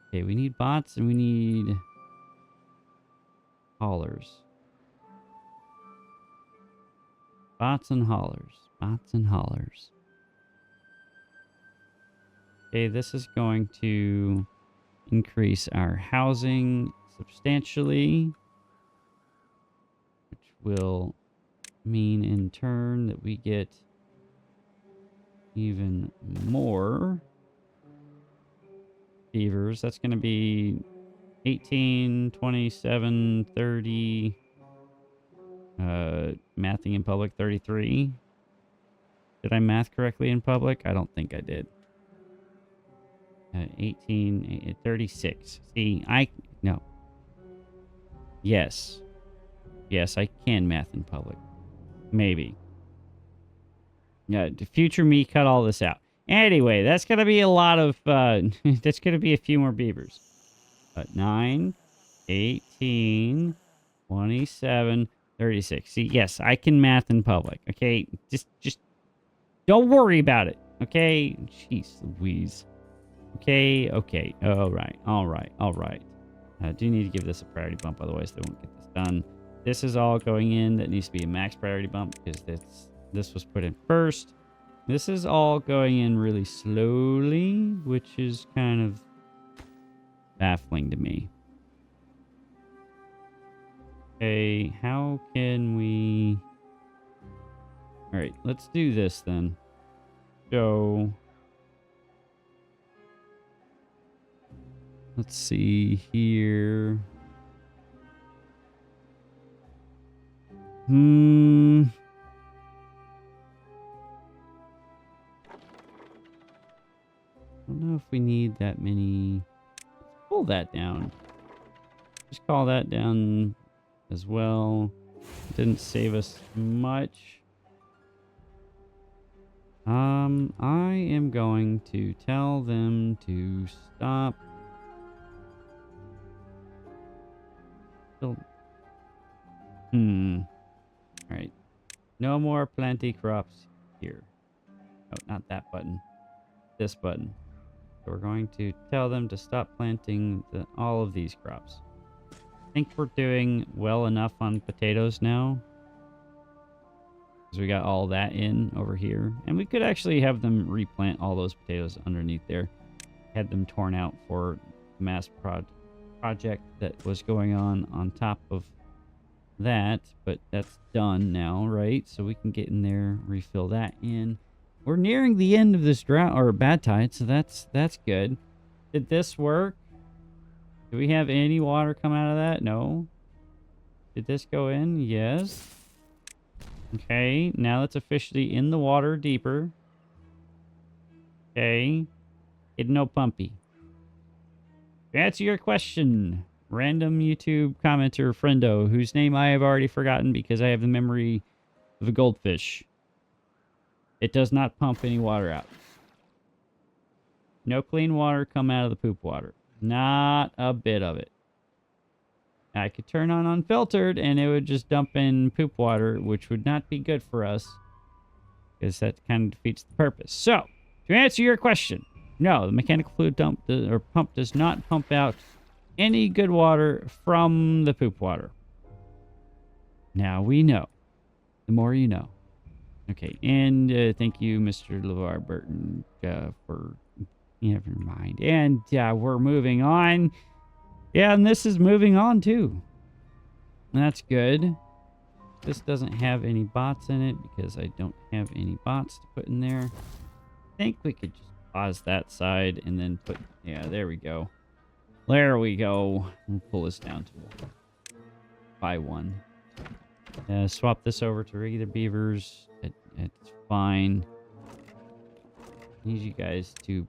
Okay, we need bots and we need haulers. Bots and haulers. Bots and haulers. Okay, this is going to increase our housing substantially, which will mean in turn that we get even more beavers. That's going to be 18, 27, 30, mathing in public 33. Did I math correctly in public? I don't think I did. 18, 36. See, no. Yes. Yes, I can math in public. Maybe. Yeah, the future me cut all this out. Anyway, that's going to be a lot of, that's going to be a few more beavers. 9, 18, 27, 36. See, yes, I can math in public. Okay, just don't worry about it. Okay, jeez Louise. Okay. All right. I do need to give this a priority bump, otherwise they won't get this done. This is all going in. That needs to be a max priority bump because this was put in first. This is all going in really slowly, which is kind of baffling to me. Okay, how can we... All right, let's do this then. So... Let's see here. I don't know if we need that many. Let's pull that down. Just call that down as well. Didn't save us much. I am going to tell them to stop. Alright. No more planty crops here. Oh, not that button. This button. So we're going to tell them to stop planting all of these crops. I think we're doing well enough on potatoes now. Because we got all that in over here. And we could actually have them replant all those potatoes underneath there. Had them torn out for mass project that was going on top of that, but that's done now, right? So we can get in there, refill that in. We're nearing the end of this drought or bad tide, so that's good. Did this work? Do we have any water come out of that? No. Did this go in? Yes. Okay, now it's officially in the water deeper. Okay. It no pumpy. To answer your question, random YouTube commenter friendo, whose name I have already forgotten because I have the memory of a goldfish. It does not pump any water out. No clean water come out of the poop water. Not a bit of it. I could turn on unfiltered and it would just dump in poop water, which would not be good for us because that kind of defeats the purpose. So, to answer your question, no, the mechanical fluid pump does not pump out any good water from the poop water. Now we know. The The more you know. Okay, and thank you, Mr. LeVar Burton, for... Never mind. And we're moving on. Yeah, and this is moving on, too. That's good. This doesn't have any bots in it because I don't have any bots to put in there. I think we could just pause that side and then put... Yeah, there we go. There we go. We'll pull this down to 1 by 1. Swap this over to regular beavers. It's fine. Need you guys to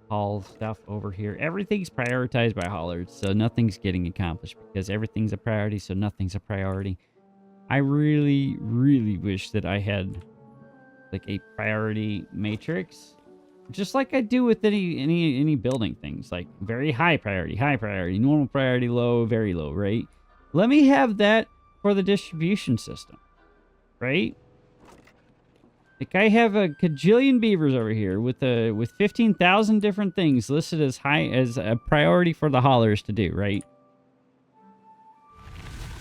haul stuff over here. Everything's prioritized by haulers, so nothing's getting accomplished because everything's a priority, so nothing's a priority. I really, really wish that I had like a priority matrix, just like I do with any building things, like very high priority, normal priority, low, very low, right? Let me have that for the distribution system, right? Like I have a cajillion beavers over here with 15,000 different things listed as high as a priority for the haulers to do, right?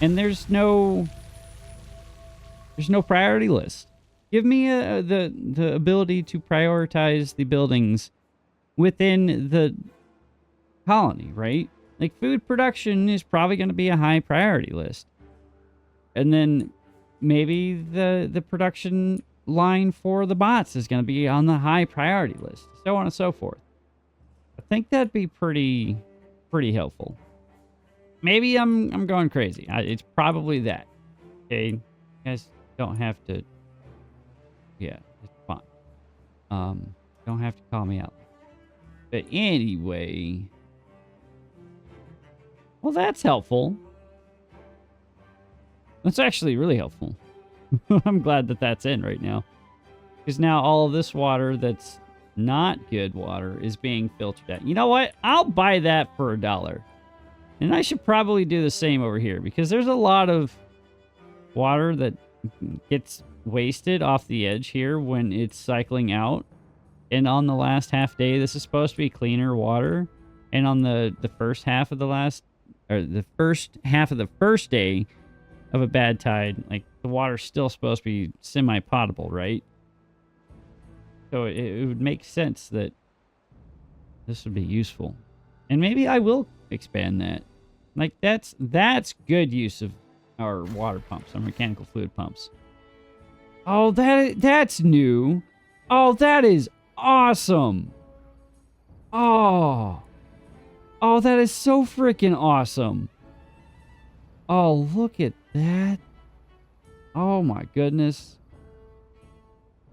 And there's no priority list. Give me the ability to prioritize the buildings within the colony, right? Like food production is probably going to be a high priority list. And then maybe the production line for the bots is going to be on the high priority list, so on and so forth. I think that'd be pretty helpful. Maybe I'm going crazy. It's probably that. Okay, you guys don't have to. Yeah, it's fine. Don't have to call me out. But anyway, well, that's helpful. That's actually really helpful. I'm glad that that's in right now. Because now all of this water that's not good water is being filtered out. You know what? I'll buy that for $1. And I should probably do the same over here. Because there's a lot of water that gets wasted off the edge here when it's cycling out. And on the last half day, this is supposed to be cleaner water. And on the first half of the first day of a bad tide, like the water's still supposed to be semi-potable, right? So it would make sense that this would be useful. And maybe I will expand that. Like that's good use of our water pumps, our mechanical fluid pumps. Oh, that's new. Oh, that is awesome. Oh, that is so freaking awesome. Oh, look at that. Oh my goodness.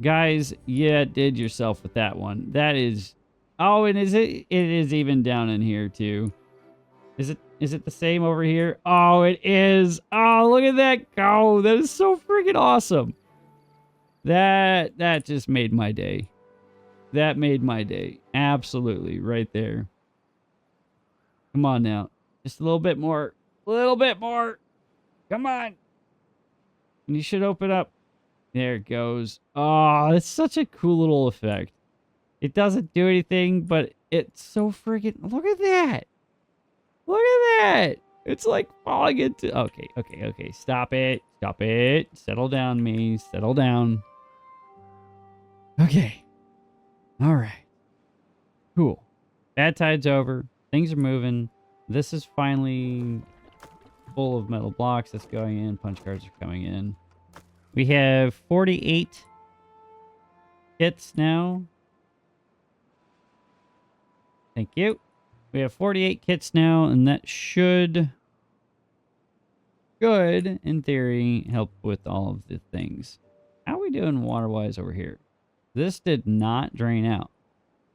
Guys, yeah, did yourself with that one. That is... Oh, and it is even down in here too. Is it the same over here? Oh, it is. Oh, look at that go. That is so freaking awesome. That just made my day. That made my day. Absolutely, right there. Come on now. Just a little bit more. A little bit more. Come on. And you should open up. There it goes. Oh, it's such a cool little effect. It doesn't do anything, but it's so freaking... Look at that. Look at that. It's like falling into... Okay. Stop it. Stop it. Settle down, me. Settle down. Okay. All right. Cool. Bad tide's over. Things are moving. This is finally full of metal blocks that's going in. Punch cards are coming in. We have 48 kits now. Thank you. We have 48 kits now, and that should, in theory, help with all of the things. How are we doing water-wise over here? This did not drain out.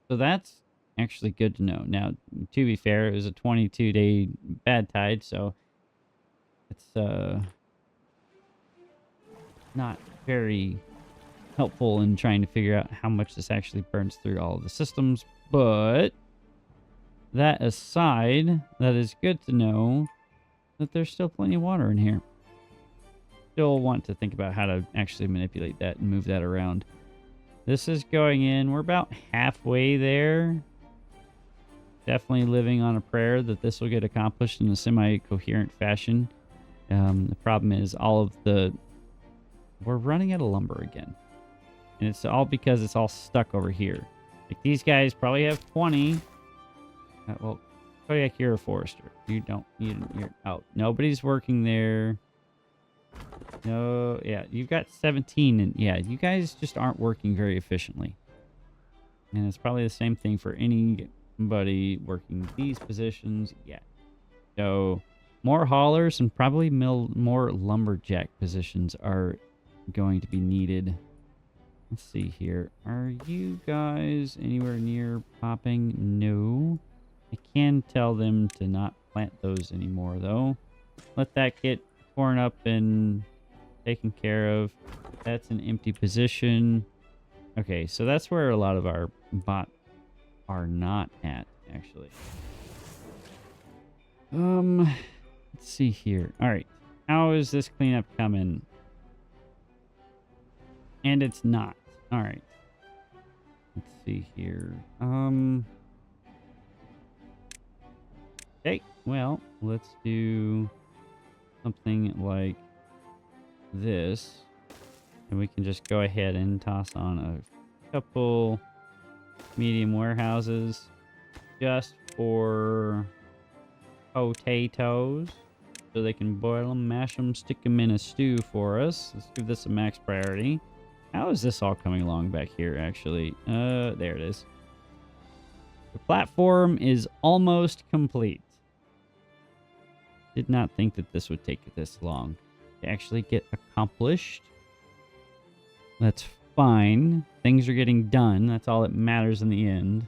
So that's actually good to know. Now, to be fair, it was a 22-day bad tide, so it's not very helpful in trying to figure out how much this actually burns through all of the systems. But that aside, that is good to know that there's still plenty of water in here. Still want to think about how to actually manipulate that and move that around. This is going in. We're about halfway there. Definitely living on a prayer that this will get accomplished in a semi-coherent fashion. The problem is all of the We're running out of lumber again. And it's all because it's all stuck over here. Like these guys probably have 20. Well, Kodiak, you're a forester. You don't need you're out. Nobody's working there. No, yeah, you've got 17 and yeah, you guys just aren't working very efficiently. And it's probably the same thing for anybody working these positions. Yeah. So more haulers and probably more lumberjack positions are going to be needed. Let's see here. Are you guys anywhere near popping? No. I can tell them to not plant those anymore, though. Let that get torn up and taken care of. That's an empty position. Okay, so that's where a lot of our bots are not at, actually. Let's see here. All right. How is this cleanup coming? And it's not. All right. Let's see here. Okay, well, let's do something like this. And we can just go ahead and toss on a couple medium warehouses just for potatoes. So they can boil them, mash them, stick them in a stew for us. Let's give this a max priority. How is this all coming along back here, actually? There it is. The platform is almost complete. Did not think that this would take this long to actually get accomplished. That's fine. Things are getting done. That's all that matters in the end.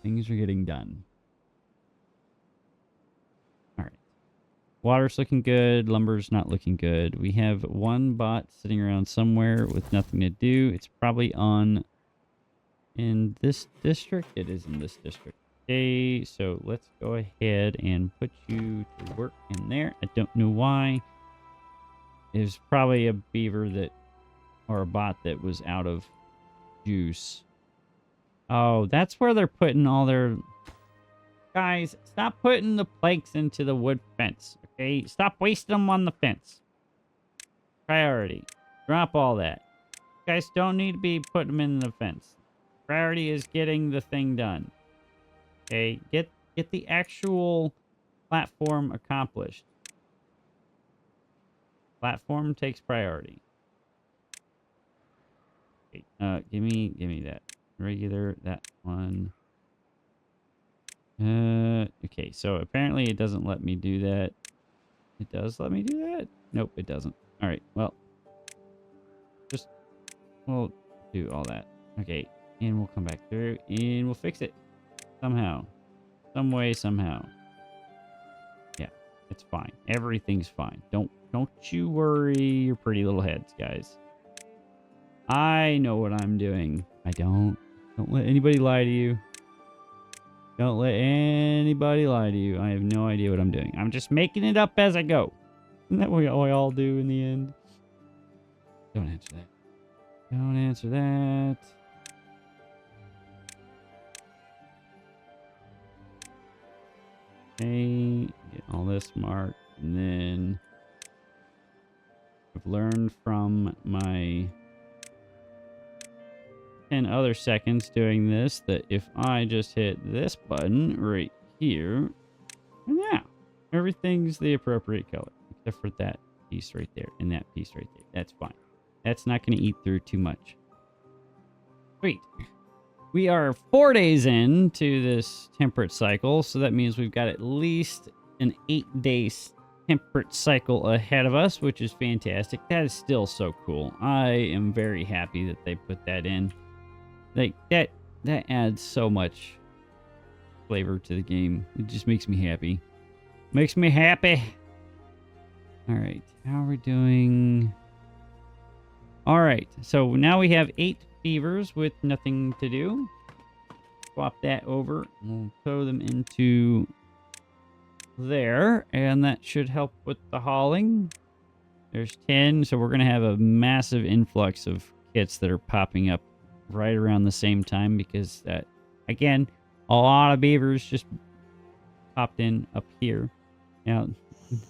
Things are getting done. All right. Water's looking good. Lumber's not looking good. We have one bot sitting around somewhere with nothing to do. It's probably in this district. It is in this district. Okay, so let's go ahead and put you to work in there. I don't know why. There's probably a beaver or a bot that was out of juice. Oh, that's where they're putting all their... Guys, stop putting the planks into the wood fence, okay? Stop wasting them on the fence. Priority. Drop all that. You guys don't need to be putting them in the fence. Priority is getting the thing done. Okay, get the actual platform accomplished. Platform takes priority. Okay, give me that regular, that one. Okay, so apparently it doesn't let me do that. It does let me do that? Nope, it doesn't. All right, well, we'll do all that. Okay, and we'll come back through and we'll fix it. Somehow. Some way, somehow. Yeah, it's fine. Everything's fine. Don't you worry your pretty little heads, guys. I know what I'm doing. I don't let anybody lie to you. Don't let anybody lie to you. I have no idea what I'm doing. I'm just making it up as I go. Isn't that what we all do in the end? Don't answer that. Don't answer that. Okay, get all this marked, and then I've learned from my 10 other seconds doing this that if I just hit this button right here, and yeah, everything's the appropriate color, except for that piece right there and that piece right there. That's fine. That's not going to eat through too much. Sweet. We are 4 days into this temperate cycle, so that means we've got at least an 8-day temperate cycle ahead of us, which is fantastic. That is still so cool. I am very happy that they put that in. Like, that adds so much flavor to the game. It just makes me happy. Makes me happy. All right, how are we doing? All right, so now we have 8 beavers with nothing to do. Swap that over. We'll throw them into there, and that should help with the hauling. There's 10, so we're going to have a massive influx of kits that are popping up right around the same time because that, again, a lot of beavers just popped in up here. Now,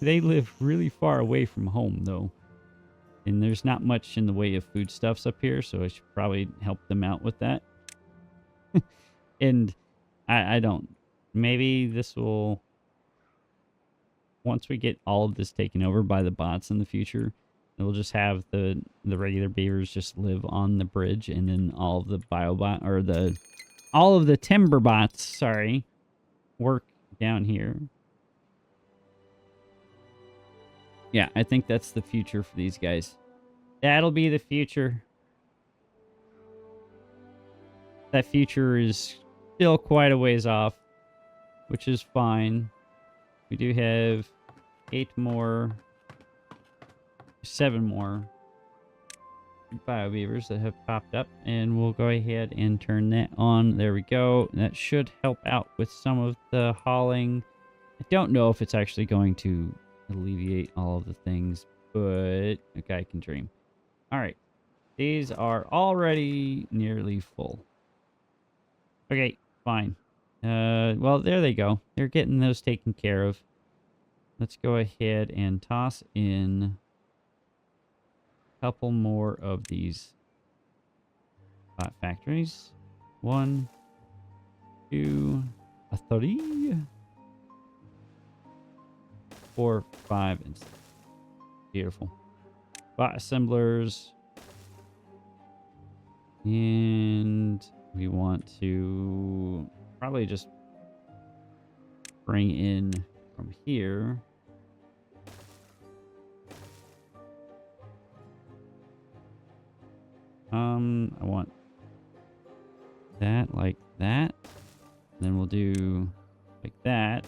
they live really far away from home, though. And there's not much in the way of foodstuffs up here, so I should probably help them out with that. And I don't. Maybe this will... Once we get all of this taken over by the bots in the future, we'll just have the regular beavers just live on the bridge, and then all of the biobot, or all of the timber bots, sorry, work down here. Yeah, I think that's the future for these guys. That'll be the future. That future is still quite a ways off, which is fine. We do have 7 more bio beavers that have popped up, and we'll go ahead and turn that on. There we go. That should help out with some of the hauling. I don't know if it's actually going to alleviate all of the things, but a guy can dream. All right, these are already nearly full. Okay, fine. Well, there they go. They're getting those taken care of. Let's go ahead and toss in a couple more of these bot factories. 1, 2, 3, 4, 5, and 6. Beautiful. Bot assemblers. And we want to probably just bring in from here. I want that like that. Then we'll do like that.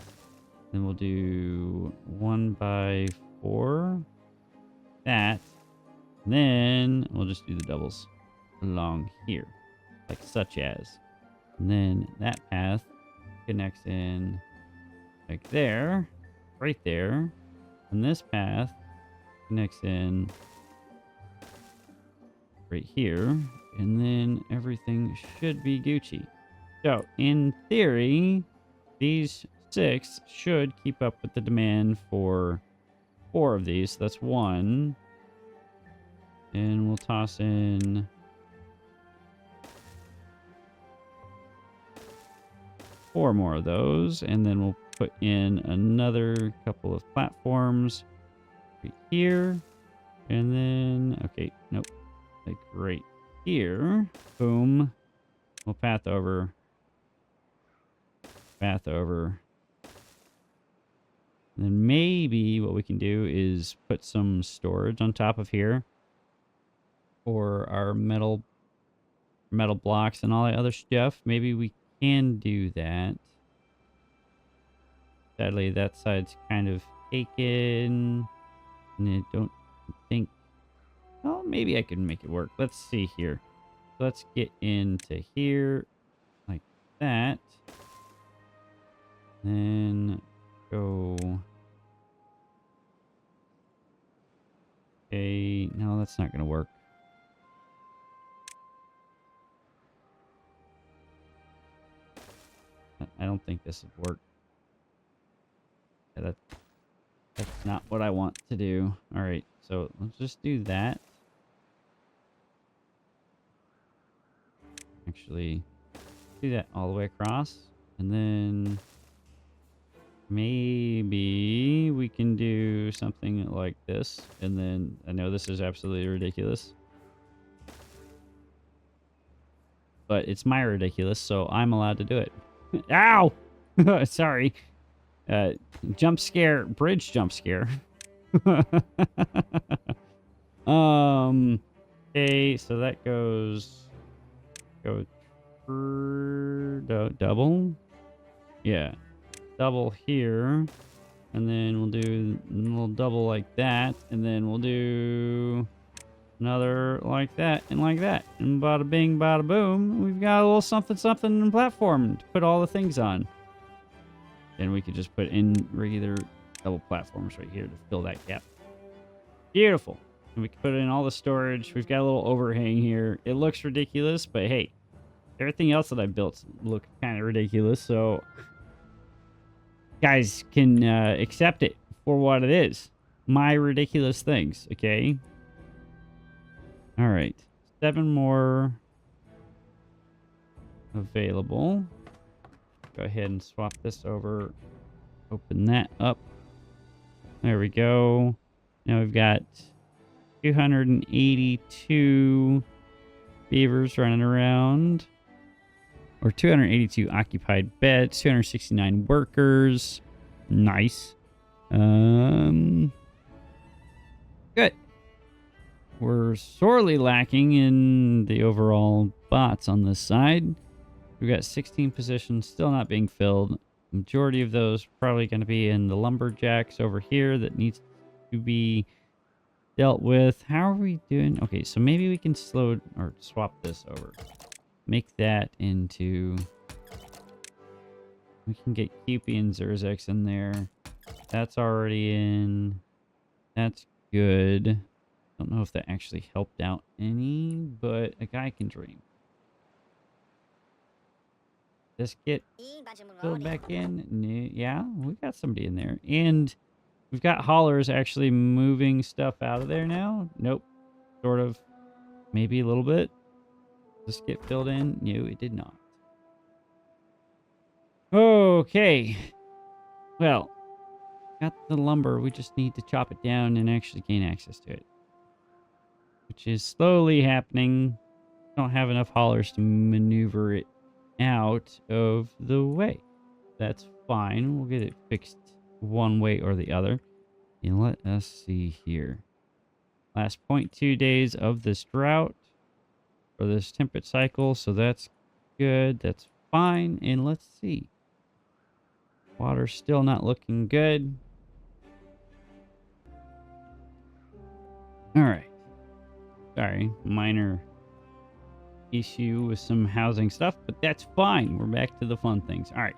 Then we'll do 1 by 4. That. And then we'll just do the doubles along here, like such as. And then that path connects in like there, right there. And this path connects in right here. And then everything should be Gucci. So in theory, these 6 should keep up with the demand for 4 of these. That's 1. And we'll toss in 4 more of those, and then we'll put in another couple of platforms right here, and then, okay, nope, like right here, boom, we'll path over, and then maybe what we can do is put some storage on top of here for our metal blocks and all that other stuff. Maybe we can do that. Sadly, that side's kind of taken, and I don't think... Oh, maybe I can make it work. Let's see here. Let's get into here like that. Then go... Okay, no, that's not going to work. I don't think this would work. Yeah, that's not what I want to do. All right, so let's just do that. Actually, do that all the way across. And then maybe we can do something like this. And then I know this is absolutely ridiculous, but it's my ridiculous, so I'm allowed to do it. Ow! Sorry. Jump scare. Bridge jump scare. Okay, so that goes... Go... double? Yeah. Double here. And then we'll do a little double like that. And then we'll do... another like that and like that. And bada bing, bada boom. We've got a little something something platform to put all the things on. And we could just put in regular double platforms right here to fill that gap. Beautiful. And we can put in all the storage. We've got a little overhang here. It looks ridiculous, but hey, everything else that I built looked kind of ridiculous. So guys can accept it for what it is. My ridiculous things, okay? All right. 7 more available. Go ahead and swap this over. Open that up. There we go. Now we've got 282 beavers running around. Or 282 occupied beds, 269 workers. Nice. Good. We're sorely lacking in the overall bots on this side. We've got 16 positions still not being filled. Majority of those probably going to be in the lumberjacks over here that needs to be dealt with. How are we doing? Okay, so maybe we can slow or swap this over. Make that into... We can get QP and Zerzex in there. That's already in. That's good. Don't know if that actually helped out any, but a guy can dream. This get filled back in. Yeah, we got somebody in there. And we've got haulers actually moving stuff out of there now. Nope. Sort of. Maybe a little bit. This get filled in. No, it did not. Okay. Well, got the lumber. We just need to chop it down and actually gain access to it, which is slowly happening. Don't have enough haulers to maneuver it out of the way. That's fine. We'll get it fixed one way or the other. And let us see here. Last 0.2 days of this drought or this temperate cycle. So that's good. That's fine. And let's see. Water's still not looking good. All right. Sorry, minor issue with some housing stuff, but that's fine. We're back to the fun things. All right.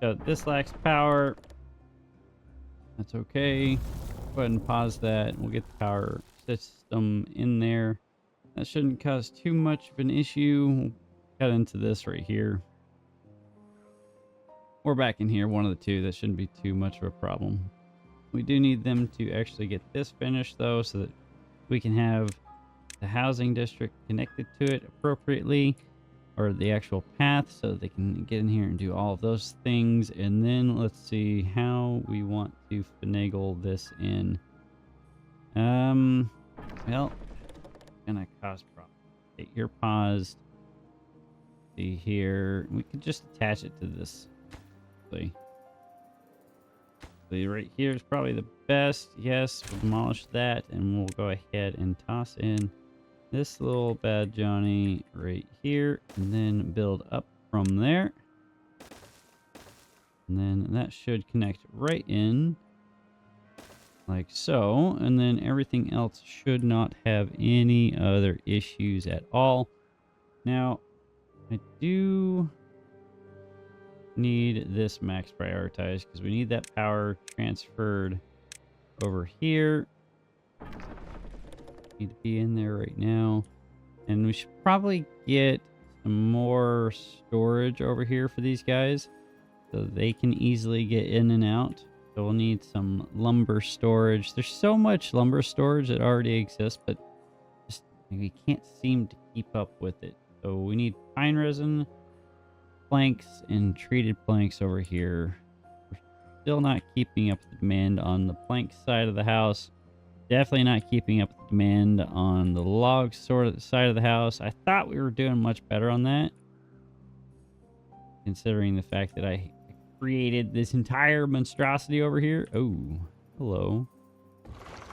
So this lacks power. That's okay. Go ahead and pause that. We'll get the power system in there. That shouldn't cause too much of an issue. We'll cut into this right here. Or back in here, one of the two. That shouldn't be too much of a problem. We do need them to actually get this finished, though, so that we can have the housing district connected to it appropriately, or the actual path, so they can get in here and do all of those things. And then let's see how we want to finagle this in. Well, gonna cause problems. Okay, you're paused. See here, we could just attach it to this. See, right here is probably the best. Yes, we'll demolish that, and we'll go ahead and toss in this little bad Johnny right here, and then build up from there. And then that should connect right in like so. And then everything else should not have any other issues at all. Now, I do need this max prioritized because we need that power transferred over here. Need to be in there right now. And we should probably get some more storage over here for these guys so they can easily get in and out. So we'll need some lumber storage. There's so much lumber storage that already exists, but just we can't seem to keep up with it. So we need pine resin, planks, and treated planks over here. We're still not keeping up with the demand on the plank side of the house. Definitely not keeping up with the demand on the log side of the house. I thought we were doing much better on that, considering the fact that I created this entire monstrosity over here. Oh, hello.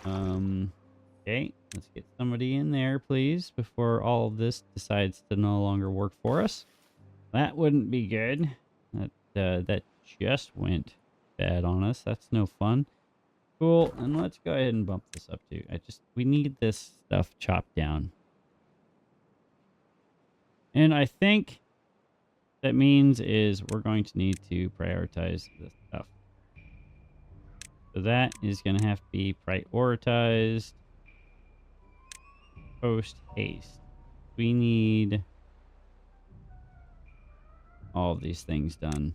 Okay, let's get somebody in there, please, before all of this decides to no longer work for us. That wouldn't be good. That just went bad on us. That's no fun. Cool, and let's go ahead and bump this up too. We need this stuff chopped down. And I think that means is we're going to need to prioritize this stuff. So that is going to have to be prioritized post haste. We need all of these things done.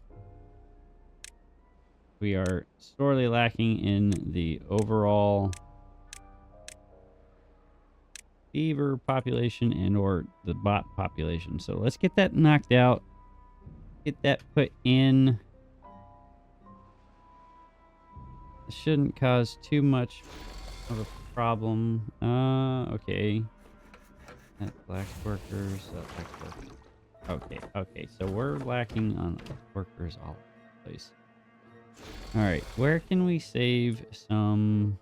We are sorely lacking in the overall beaver population and or the bot population. So let's get that knocked out. Get that put in. It shouldn't cause too much of a problem. Okay. Black workers. Black workers. Okay. So we're lacking on workers all over the place. All right. Where can we save some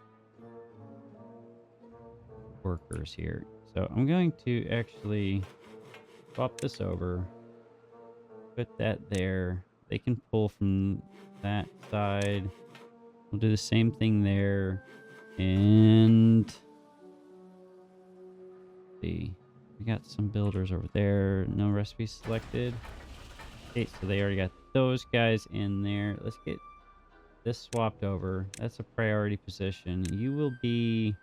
workers here? So I'm going to actually swap this over. Put that there. They can pull from that side. We'll do the same thing there. And see. We got some builders over there. No recipes selected. Okay, so they already got those guys in there. Let's get this swapped over. That's a priority position. You will be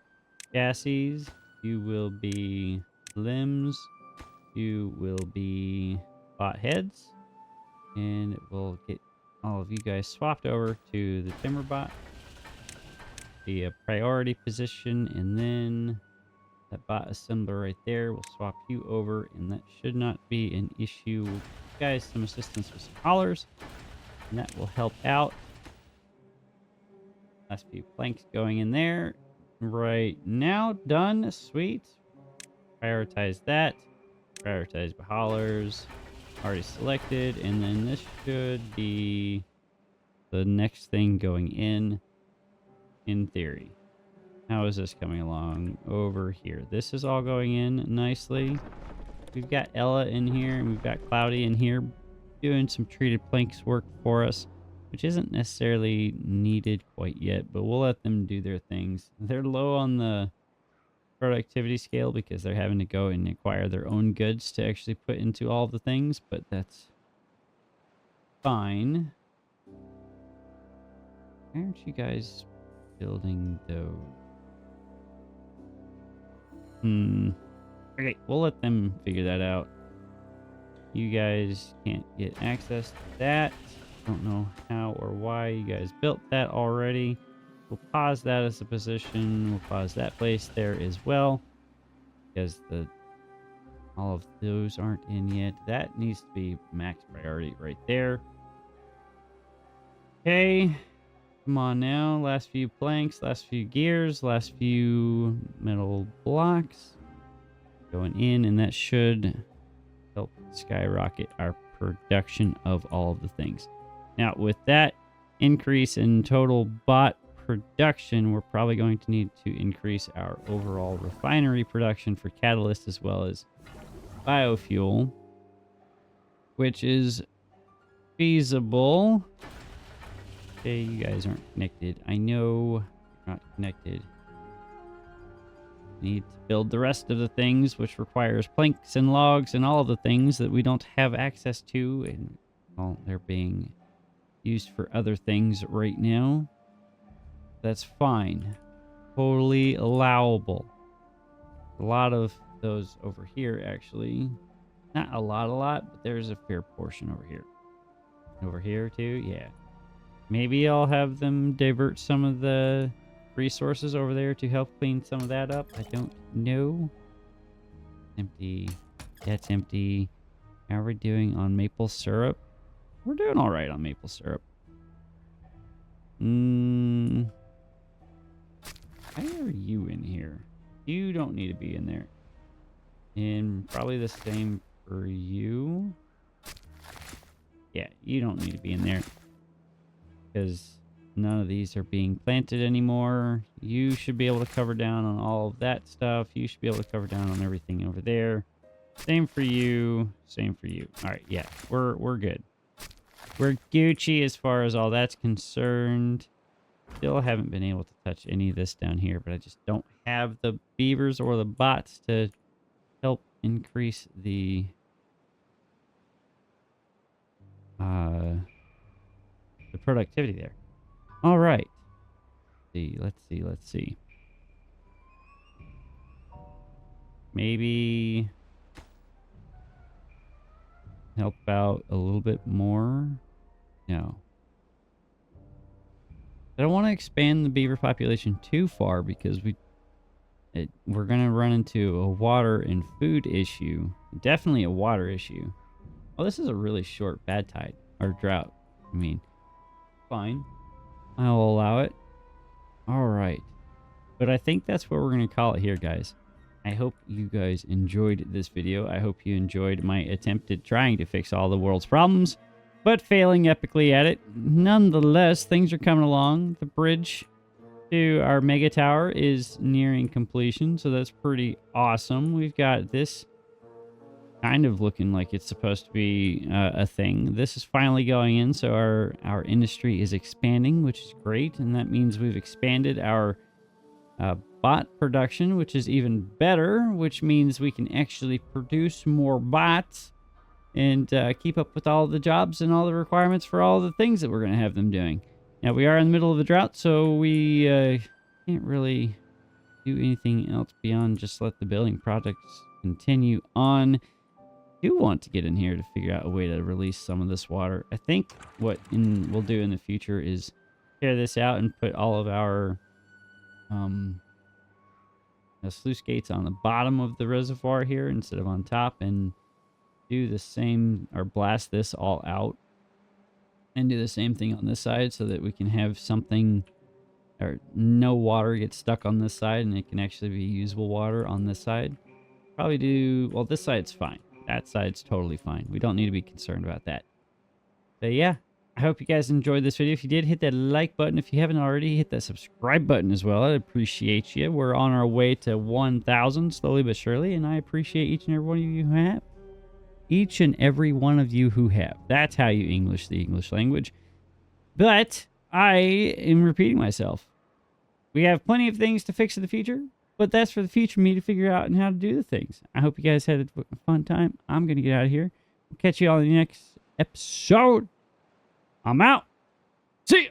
chassis. You will be limbs. You will be bot heads. And it will get all of you guys swapped over to the TimberBot. Be a priority position, and then that bot assembler right there will swap you over, and that should not be an issue. We'll give you guys some assistance with some haulers, and that will help out. Last few planks going in there right now. Done. Sweet. Prioritize that. Prioritize haulers. Already selected, and then this should be the next thing going in theory. How is this coming along over here? This is all going in nicely. We've got Ella in here, and we've got Cloudy in here doing some treated planks work for us, which isn't necessarily needed quite yet, but we'll let them do their things. They're low on the productivity scale because they're having to go and acquire their own goods to actually put into all of the things, but that's fine. Why aren't you guys building those? Okay, we'll let them figure that out. You guys can't get access to that. Don't know how or why you guys built that already. We'll pause that as a position. We'll pause that place there as well, because all of those aren't in yet. That needs to be max priority right there. Okay, come on now. Last few planks, last few gears, last few metal blocks going in, and that should help skyrocket our production of all of the things. Now, with that increase in total bot production, we're probably going to need to increase our overall refinery production for catalyst as well as biofuel, which is feasible. Okay, you guys aren't connected. I know you're not connected. Need to build the rest of the things, which requires planks and logs and all of the things that we don't have access to, and well, they're being used for other things right now. That's fine. Totally allowable. A lot of those over here, actually. Not a lot, but there's a fair portion over here. Over here, too? Yeah. Maybe I'll have them divert some of the resources over there to help clean some of that up. I don't know. Empty. That's empty. How are we doing on maple syrup? We're doing all right on maple syrup. Why are you in here? You don't need to be in there. And probably the same for you. Yeah, you don't need to be in there, because none of these are being planted anymore. You should be able to cover down on all of that stuff. You should be able to cover down on everything over there. Same for you. Same for you. All right, yeah, we're good. We're Gucci as far as all that's concerned. Still haven't been able to touch any of this down here, but I just don't have the beavers or the bots to help increase the productivity there. All right. Let's see. Maybe help out a little bit more. No. I don't want to expand the beaver population too far, because we we're going to run into a water and food issue. Definitely a water issue. Oh, this is a really short bad tide. Or drought. I mean, fine. I'll allow it. All right. But I think that's what we're going to call it here, guys. I hope you guys enjoyed this video. I hope you enjoyed my attempt at trying to fix all the world's problems, but failing epically at it. Nonetheless, things are coming along. The bridge to our mega tower is nearing completion, so that's pretty awesome. We've got this kind of looking like it's supposed to be a thing. This is finally going in, so our industry is expanding, which is great, and that means we've expanded our bot production, which is even better, which means we can actually produce more bots and keep up with all the jobs and all the requirements for all the things that we're going to have them doing. Now, we are in the middle of a drought, so we can't really do anything else beyond just let the building projects continue on. I do want to get in here to figure out a way to release some of this water. I think what we'll do in the future is tear this out and put all of our sluice gates on the bottom of the reservoir here instead of on top, and do the same, or blast this all out and do the same thing on this side so that we can have something, or no water gets stuck on this side and it can actually be usable water on this side. Probably do, well, this side's fine. That side's totally fine. We don't need to be concerned about that. But yeah, I hope you guys enjoyed this video. If you did, hit that like button. If you haven't already, hit that subscribe button as well. I appreciate you. We're on our way to 1,000 slowly but surely, and I appreciate each and every one of you who have. Each and every one of you who have. That's how you English the English language. But I am repeating myself. We have plenty of things to fix in the future, but that's for the future me to figure out and how to do the things. I hope you guys had a fun time. I'm going to get out of here. We'll catch you all in the next episode. I'm out. See ya.